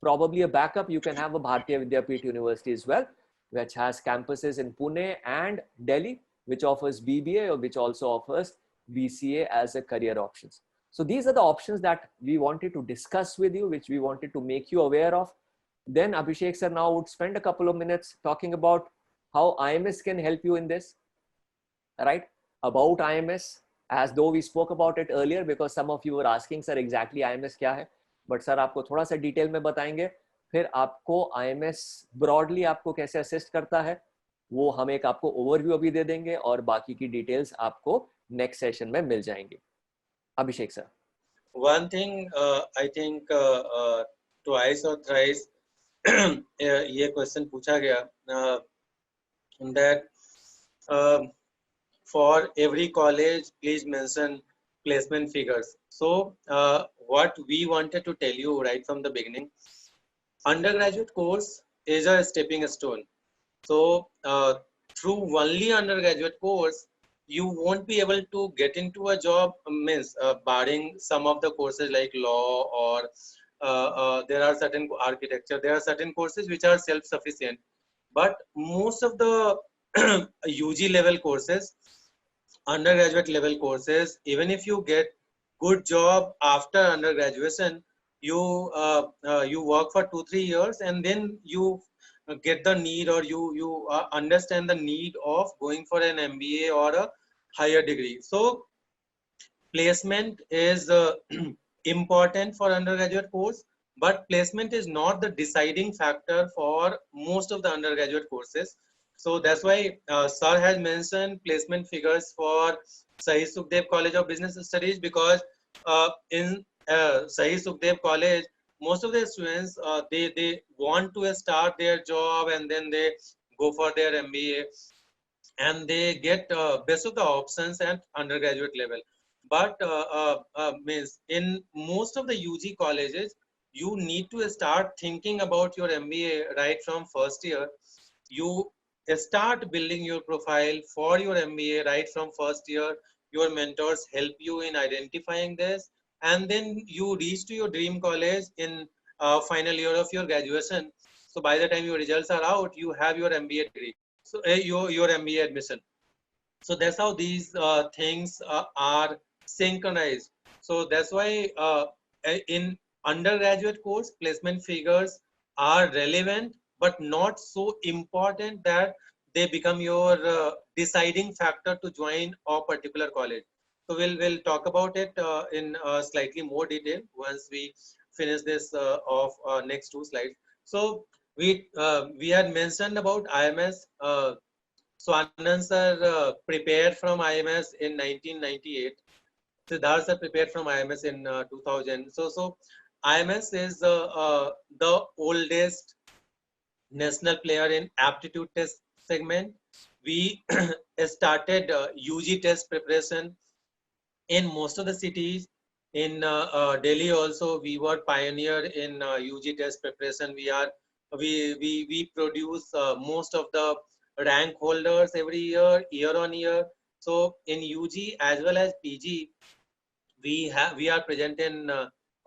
probably a backup, you can have a Bharatiya Vidyapeeth University as well, which has campuses in Pune and Delhi, which offers BBA or which also offers BCA as a career options. So these are the options that we wanted to discuss with you, which we wanted to make you aware of. Then Abhishek sir now would spend a couple of minutes talking about how IMS can help you in this, right? About IMS, as though we spoke about it earlier, because some of you were asking, sir, exactly IMS क्या है? But sir, आपको थोड़ा सा detail में बताएंगे, फिर आपको IMS broadly आपको कैसे असिस्ट करता है, वो हम एक आपको ओवरव्यू अभी दे देंगे और बाकी की डिटेल्स आपको नेक्स्ट सेशन में मिल जाएंगी. Abhishek sir. One thing I think twice or thrice ये क्वेश्चन पूछा गया that for every college please mention placement figures. So what we wanted to tell you right from the beginning, undergraduate course is a stepping stone. So through only undergraduate course you won't be able to get into a job, means barring some of the courses like law or there are certain architecture, there are certain courses which are self-sufficient, but most of the UG level courses, undergraduate level courses, even if you get good job after undergraduation, you you work for 2-3 years and then you get the need, or you understand the need of going for an MBA or a higher degree. So placement is important for undergraduate course, but placement is not the deciding factor for most of the undergraduate courses. So that's why sir has mentioned placement figures for Sahit Sukhdev College of Business Studies, because in Sahi Sukhdev College, most of the students they want to start their job and then they go for their MBA and they get best of the options at undergraduate level. But means in most of the UG colleges, you need to start thinking about your MBA right from first year. You start building your profile for your MBA right from first year. Your mentors help you in identifying this, and then you reach to your dream college in final year of your graduation. So by the time your results are out, you have your MBA degree. So your MBA admission. So that's how these things are synchronized. So that's why in undergraduate course placement figures are relevant but not so important that they become your deciding factor to join a particular college. So we'll talk about it in slightly more detail once we finish this of next two slides. So we had mentioned about IMS. So Anand sir prepared from IMS in 1998. Siddharth sir prepared from IMS in 2000. So IMS is the oldest national player in aptitude test segment. We started UG test preparation in most of the cities. In Delhi also, we were pioneer in UG test preparation. We produce most of the rank holders every year, year on year. So in UG as well as PG, we are present in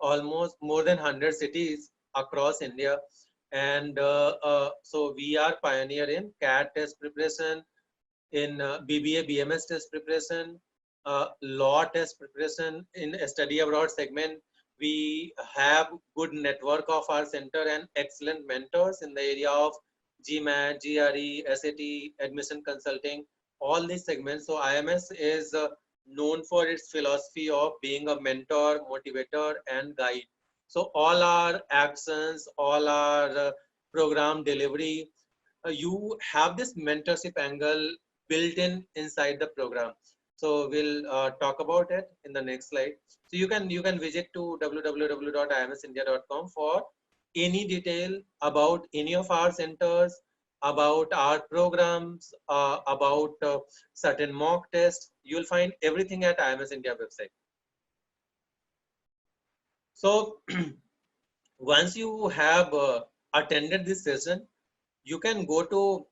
almost more than 100 cities across India, and so we are pioneer in CAT test preparation, in BBA BMS test preparation, law test preparation. In a study abroad segment, we have good network of our center and excellent mentors in the area of GMAT, GRE, SAT, admission consulting, all these segments. So IMS is known for its philosophy of being a mentor, motivator, and guide. So all our actions, all our program delivery, you have this mentorship angle built in inside the program. So we'll talk about it in the next slide. So you can visit to www.imsindia.com for any detail about any of our centers, about our programs, about certain mock tests. You'll find everything at IMS India website. So once you have attended this session, you can go to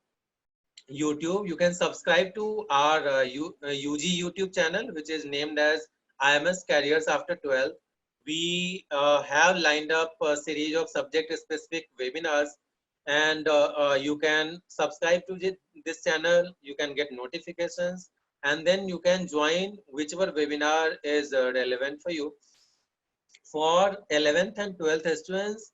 YouTube. You can subscribe to our UG YouTube channel, which is named as IMS Careers After 12. We have lined up a series of subject-specific webinars, and you can subscribe to this channel. You can get notifications, and then you can join whichever webinar is relevant for you. For 11th and 12th students,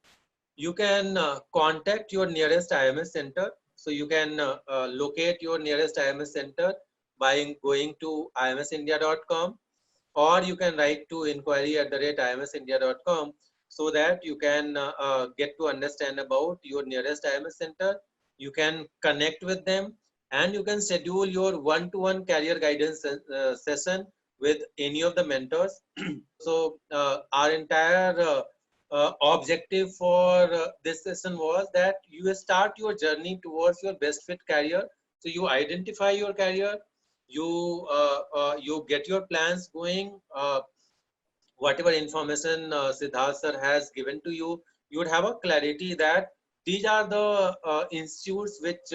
you can contact your nearest IMS center. So you can locate your nearest IMS center by going to imsindia.com, or you can write to inquiry@imsindia.com, so that you can get to understand about your nearest IMS center. You can connect with them, and you can schedule your one-to-one career guidance session with any of the mentors. So our entire objective for this session was that you start your journey towards your best fit career. So you identify your career, you get your plans going. Whatever information Siddharth sir has given to you, you would have a clarity that these are the institutes which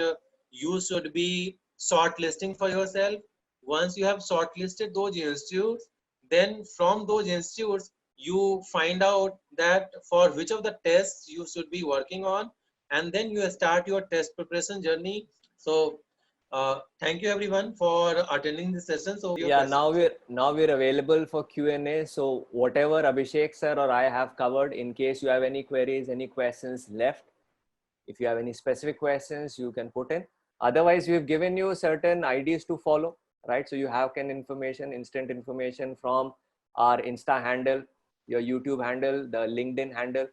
you should be shortlisting for yourself. Once you have shortlisted those institutes, then from those institutes, you find out that for which of the tests you should be working on, and then you start your test preparation journey. So thank you everyone for attending this session. So your Yeah, questions. now we're available for Q&A. So whatever Abhishek sir or I have covered, in case you have any queries, any questions left, if you have any specific questions, you can put in. Otherwise, we've given you certain IDs to follow, right? So you have instant information from our Insta handle, your YouTube handle, the LinkedIn handle,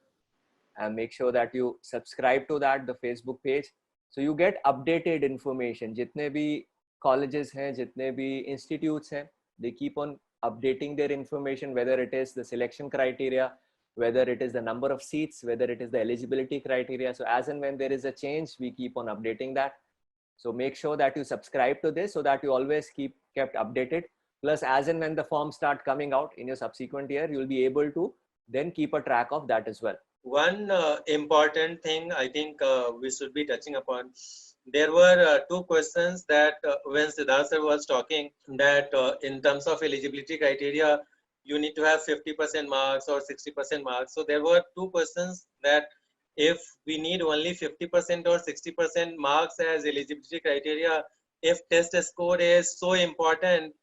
and make sure that you subscribe to that, the Facebook page. So you get updated information. जितने भी colleges हैं, जितने भी institutes हैं, they keep on updating their information, whether it is the selection criteria, whether it is the number of seats, whether it is the eligibility criteria. So as and when there is a change, we keep on updating that. So make sure that you subscribe to this so that you always keep kept updated. Plus, as and when the forms start coming out in your subsequent year, you'll be able to then keep a track of that as well. One important thing I think we should be touching upon. There were two questions that when Siddharth sir was talking, that in terms of eligibility criteria, you need to have 50% marks or 60% marks. So there were two questions that if we need only 50% or 60% marks as eligibility criteria, if test score is so important,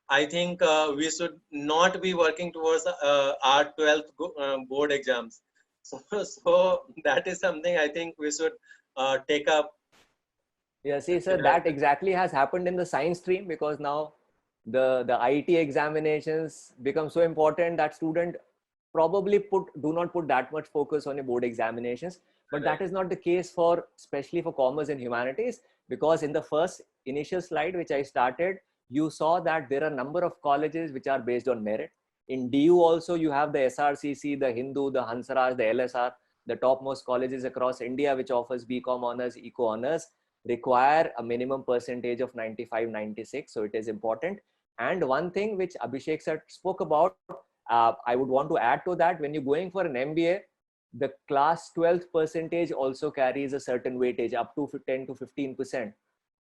I think we should not be working towards our 12th board exams. So that is something I think we should take up. Yeah, see, sir, that exactly has happened in the science stream, because now the IT examinations become so important that student probably do not put that much focus on your board examinations. But that is not the case for, especially for commerce and humanities, because in the first initial slide which I started, you saw that there are a number of colleges which are based on merit. In DU also, you have the SRCC, the Hindu, the Hansraj, the LSR, the topmost colleges across India which offers BCom honors, Eco honors, require a minimum percentage of 95, 96. So it is important. And one thing which Abhishek sir spoke about, I would want to add to that, when you're going for an MBA, the class 12th percentage also carries a certain weightage up to 10 to 15%.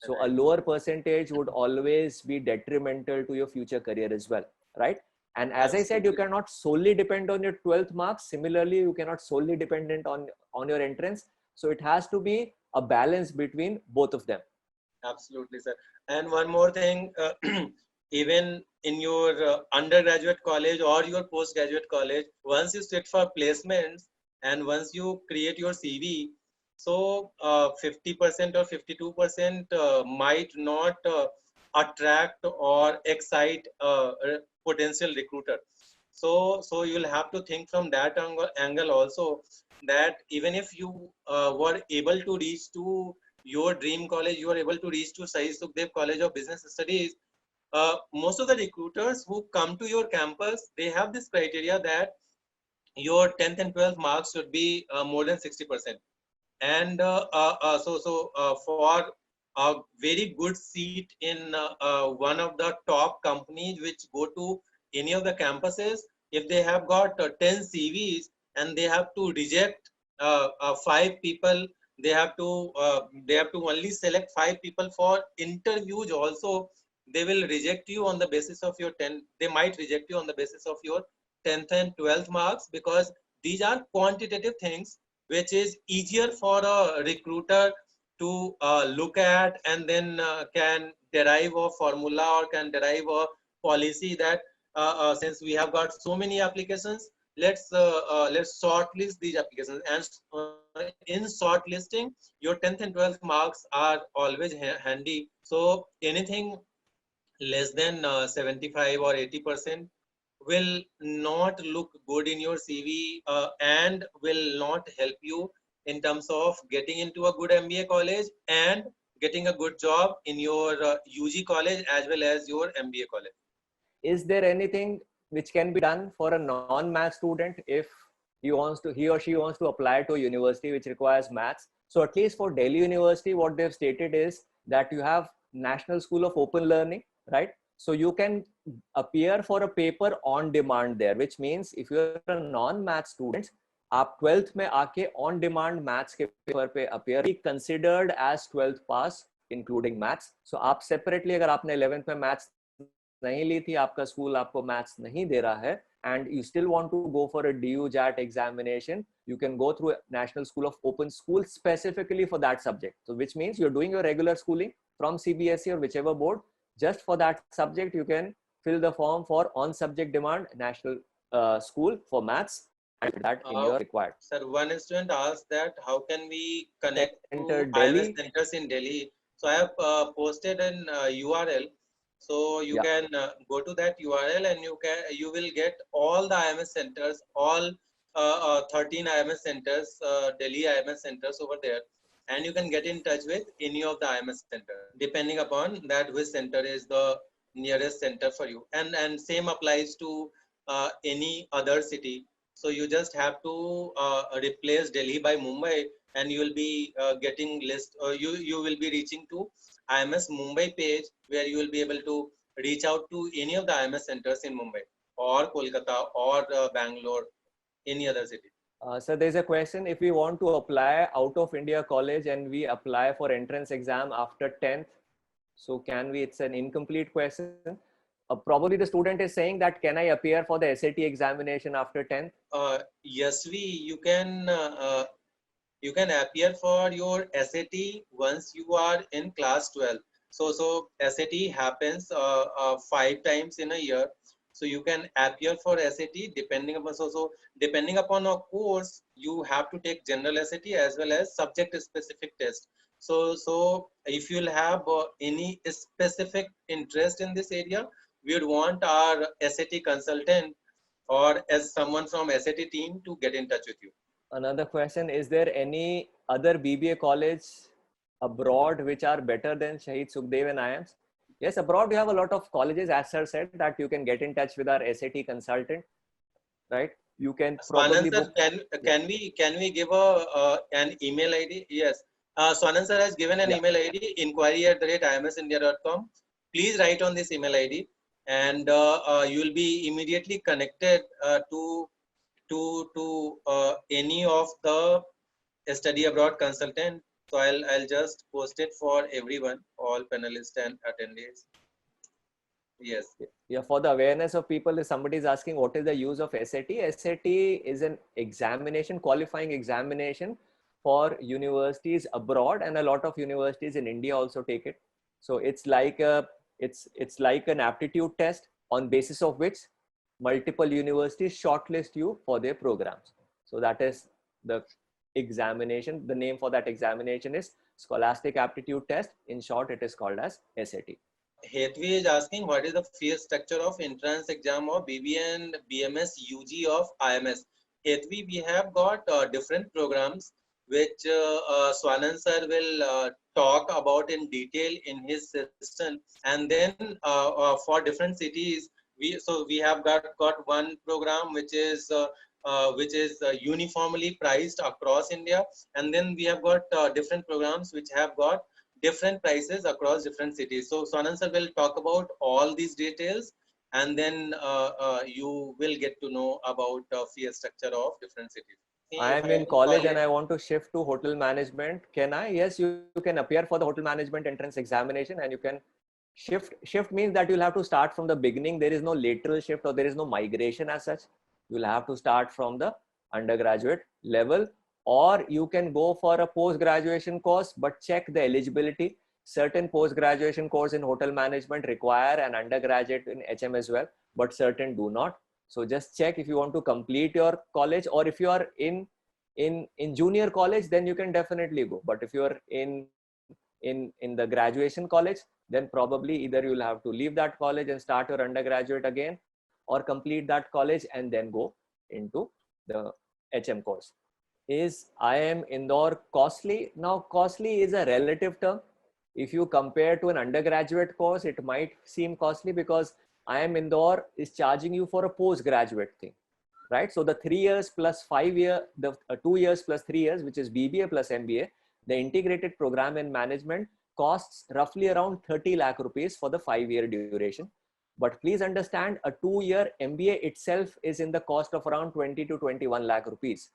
So a lower percentage would always be detrimental to your future career as well, right? And as I said, you cannot solely depend on your 12th marks. Similarly, you cannot solely dependent on your entrance. So it has to be a balance between both of them. Absolutely, sir. And one more thing, even in your undergraduate college or your postgraduate college, once you sit for placements and once you create your CV, so 50% or 52% might not attract or excite potential recruiter. So you'll have to think from that angle also, that even if you were able to reach to your dream college, you are able to reach to Sai Sukhdev College of Business Studies, most of the recruiters who come to your campus, they have this criteria that your 10th and 12th marks should be more than 60%. And for a very good seat in one of the top companies which go to any of the campuses, if they have got 10 CVs and they have to reject 5 people, they have to only select 5 people for interviews also. They will reject you on the basis of your 10. They might reject you on the basis of your 10th and 12th marks, because these are quantitative things which is easier for a recruiter to look at, and then can derive a formula or can derive a policy that since we have got so many applications, let's shortlist these applications. And in shortlisting, your 10th and 12th marks are always handy. So anything less than 75 or 80% will not look good in your CV and will not help you in terms of getting into a good MBA college and getting a good job in your UG college as well as your MBA college. Is there anything which can be done for a non-math student if he or she wants to apply to a university which requires maths? So at least for Delhi University, what they've stated is that you have National School of Open Learning, right? So you can appear for a paper on demand there, which means if you're a non-math student, आप 12th में आके on demand maths के paper पे appear be considered as 12th pass including maths. So आप separately, अगर आपने 11th में maths नहीं ली थी, आपका स्कूल आपको maths नहीं दे रहा है, and you still want to go for a DU JAT examination, you can go through National School of Open School specifically for that subject. So which means you're doing your regular schooling from CBSE or whichever board. Just for that subject, you can fill the form for on subject demand National School for maths, and that in your required. Sir, one student asked that how can we connect Enter to Delhi. IMS centers in Delhi. So I have posted an URL. So you can go to that URL and you will get all the IMS centers, all 13 IMS centers, Delhi IMS centers over there, and you can get in touch with any of the IMS center, depending upon that which center is the nearest center for you. And same applies to any other city. So you just have to replace Delhi by Mumbai, and you will be getting list. You will be reaching to IMS Mumbai page, where you will be able to reach out to any of the IMS centers in Mumbai or Kolkata or Bangalore, any other city. So there's a question, if we want to apply out of India college and we apply for entrance exam after 10th, so can we, it's an incomplete question. Probably the student is saying that, can I appear for the SAT examination after 10th? Yes, you can appear for your SAT once you are in class 12. So SAT happens 5 times in a year. So you can appear for SAT depending upon, depending upon a course, you have to take general SAT as well as subject specific test. So if you'll have any specific interest in this area, we would want our SAT consultant or as someone from SAT team to get in touch with you. Another question, is there any other BBA college abroad which are better than Shahid Sukhdev and IIMs? Yes, abroad you have a lot of colleges, as sir said, that you can get in touch with our SAT consultant, right? You can probably Swanand sir, book. can we give an email ID? Yes. Swanand sir has given an email ID, inquiry@imsindia.com. Please write on this email ID, and you will be immediately connected to any of the study abroad consultant. So I'll just post it for everyone, all panelists and attendees. Yes. Yeah, for the awareness of people, if somebody is asking what is the use of SAT, SAT is an examination, qualifying examination for universities abroad, and a lot of universities in India also take it. So it's like it's like an aptitude test on basis of which multiple universities shortlist you for their programs. So that is the examination. The name for that examination is Scholastic Aptitude Test. In short, it is called as SAT. Hetvi is asking, what is the fee structure of entrance exam of BBA and BMS UG of IMS? Hetvi, we have got different programs which Swanand sir will talk about in detail in his session. And then for different cities, we have got one program which is uniformly priced across India, and then we have got different programs which have got different prices across different cities. So Swanand sir will talk about all these details, and then you will get to know about fee structure of different cities. I am in college and I want to shift to hotel management. Can I? Yes, you can appear for the hotel management entrance examination, and you can shift. Shift means that you'll have to start from the beginning. There is no lateral shift or there is no migration as such. You'll have to start from the undergraduate level, or you can go for a post-graduation course, but check the eligibility. Certain post-graduation course in hotel management require an undergraduate in HM as well, but certain do not. So just check if you want to complete your college, or if you are in junior college, then you can definitely go. But if you are in the graduation college, then probably either you'll have to leave that college and start your undergraduate again, or complete that college and then go into the HM course. Is IIM Indore costly? Now, costly is a relative term. If you compare to an undergraduate course, it might seem costly because IIM Indore is charging you for a postgraduate thing, right? So the 3 years plus 5 year, the 2 years plus 3 years, which is BBA plus MBA, the integrated program in management costs roughly around 30 lakh rupees for the 5-year duration. But please understand, a 2-year MBA itself is in the cost of around 20 to 21 lakh rupees.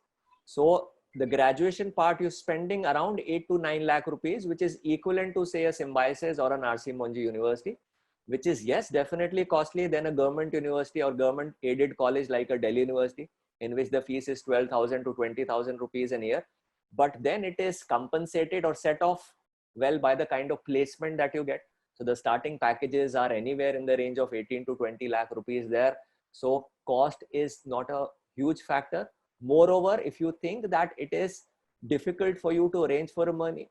So the graduation part, you're spending around 8 to 9 lakh rupees, which is equivalent to say a Symbiosis or an RC Monji University, which is, yes, definitely costly than a government university or government aided college like a Delhi University, in which the fees is 12,000 to 20,000 rupees a year. But then it is compensated or set off well by the kind of placement that you get. So the starting packages are anywhere in the range of 18 to 20 lakh rupees there. So cost is not a huge factor. Moreover, if you think that it is difficult for you to arrange for money,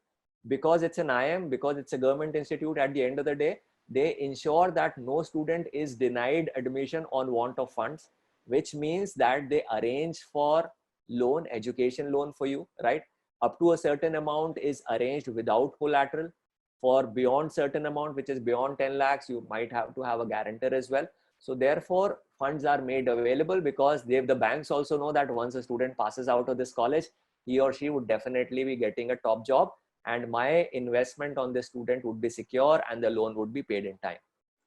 because it's an IIM, because it's a government institute, at the end of the day, they ensure that no student is denied admission on want of funds, which means that they arrange for loan, education loan for you, right? Up to a certain amount is arranged without collateral. For beyond certain amount, which is beyond 10 lakhs, you might have to have a guarantor as well. So therefore, funds are made available because the banks also know that once a student passes out of this college, he or she would definitely be getting a top job, and my investment on the student would be secure and the loan would be paid in time.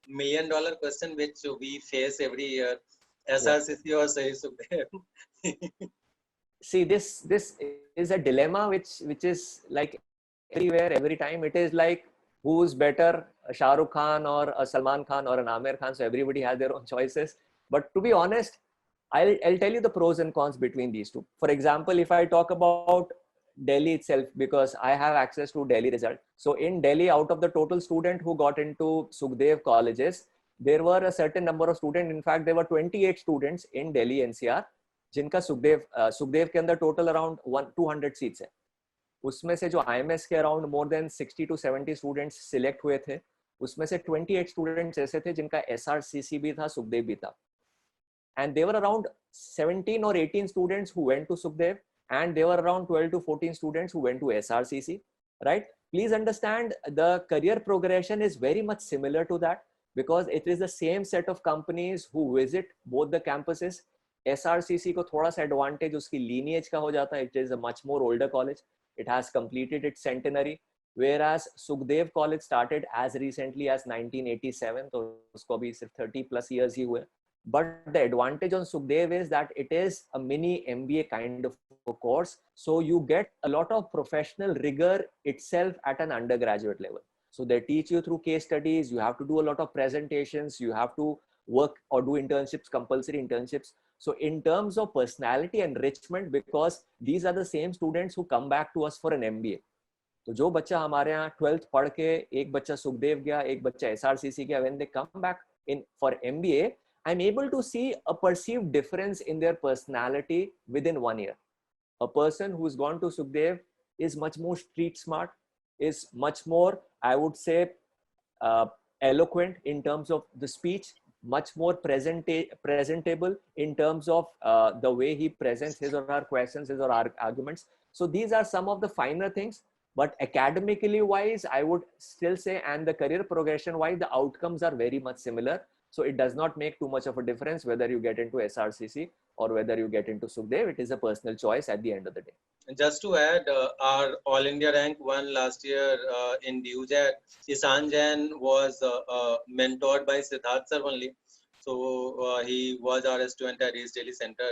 $1 million question which we face every year, Yeah. SRCC or Sahi Sukhdev. See, this is a dilemma which is like everywhere, every time. It is like, who's better, a Shah Rukh Khan or a Salman Khan or an Amir Khan? So everybody has their own choices. But to be honest, I'll tell you the pros and cons between these two. For example, if I talk about Delhi itself, because I have access to Delhi result. So in Delhi, out of the total student who got into Sukhdev colleges, there were a certain number of students. In fact, there were 28 students in Delhi NCR जिनका सुखदेव के अंदर total around 200 seats है. उसमें से जो IMS के around more than 60 to 70 students select हुए थे, उसमें से 28 स्टूडेंट्स ऐसे थे जिनका SRCC भी था, सुखदेव भी था. And there were around 17 or 18 students who went to Sukhdev, and there were around 12 to 14 students who went to SRCC, right? Please understand, the career progression is very much similar to that, because it is the same set of companies who visit both the campuses. SRCC को थोड़ा सा advantage उसकी lineage का हो जाता है. It is a much more older college. It has completed its centenary, whereas Sukhdev College started as recently as 1987, तो उसको अभी सिर्फ 30 plus years ही हुए. But the advantage on Sukhdev is that it is a mini MBA kind of a course. So you get a lot of professional rigor itself at an undergraduate level. So they teach you through case studies. You have to do a lot of presentations. You have to work or do internships, compulsory internships. So in terms of personality enrichment, because these are the same students who come back to us for an MBA. तो जो बच्चा हमारे यहाँ 12th पढ़ के, एक बच्चा सुखदेव गया, एक बच्चा SRCC गया, when they come back in for MBA, I'm able to see a perceived difference in their personality within 1 year. A person who's gone to Sukhdev is much more street smart, is much more, I would say, eloquent in terms of the speech, much more presentable in terms of the way he presents his or her questions, his or her arguments. So these are some of the finer things. But academically wise, I would still say, and the career progression wise, the outcomes are very much similar. So it does not make too much of a difference whether you get into SRCC or whether you get into Sukhdev. It is a personal choice at the end of the day. Just to add, our All India rank won last year in DUJAT. Isan Jain was mentored by Siddharth sir only. So he was our student at East Delhi Center.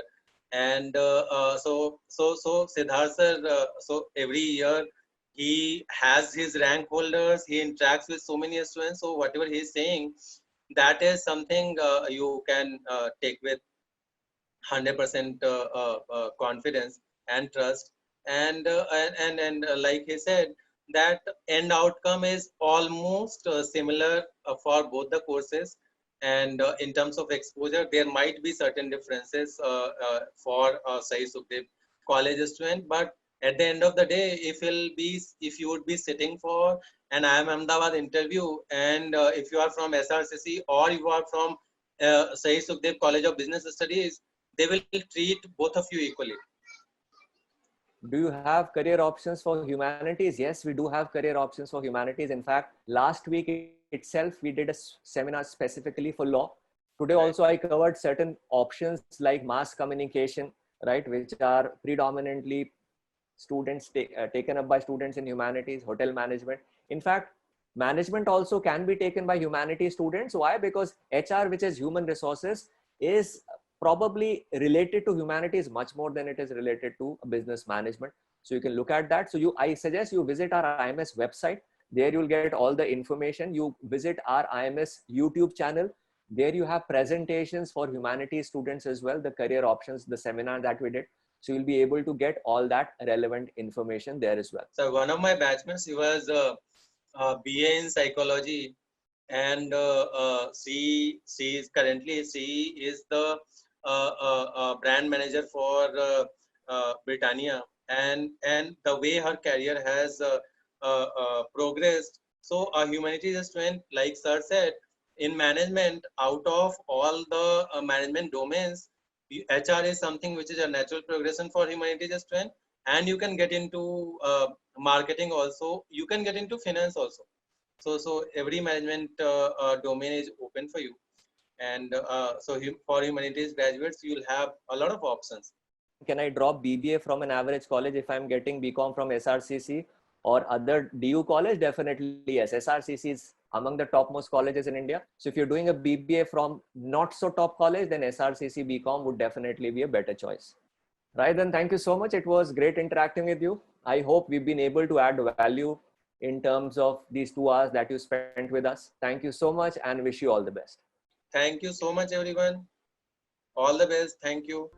And so Siddharth sir, so every year he has his rank holders, he interacts with so many students. So whatever he's saying, that is something you can take with 100% confidence and trust. And like he said, that end outcome is almost similar for both the courses. And in terms of exposure, there might be certain differences for Sahi Sukhdev college student, but at the end of the day, if you would be sitting for an IIM Ahmedabad interview, and if you are from SRCC or you are from Sahi Sukhdev College of Business Studies, they will treat both of you equally. Do you have career options for humanities? Yes, we do have career options for humanities. In fact, last week itself, we did a seminar specifically for law. Today also, I covered certain options like mass communication, right, which are predominantly students taken up by students in humanities, hotel management. In fact, management also can be taken by humanities students. Why? Because HR, which is human resources, is probably related to humanities much more than it is related to business management. So you can look at that. So I suggest you visit our IMS website. There you'll get all the information. You visit our IMS YouTube channel. There you have presentations for humanities students as well, the career options, the seminar that we did. So you'll be able to get all that relevant information there as well. So one of my batchmates, he was BA in psychology, and she is currently the brand manager for Britannia, and the way her career has progressed. So a humanities student, like sir said, in management, out of all the management domains, HR is something which is a natural progression for humanities student, and you can get into marketing also, you can get into finance also. So every management domain is open for you. And for humanities graduates, you'll have a lot of options. Can I drop BBA from an average college if I'm getting BCom from SRCC or other DU college? Definitely yes. SRCC is among the topmost colleges in India. So if you're doing a BBA from not so top college, then SRCC BCom would definitely be a better choice. Right, then thank you so much. It was great interacting with you. I hope we've been able to add value in terms of these 2 hours that you spent with us. Thank you so much and wish you all the best. Thank you so much, everyone. All the best. Thank you.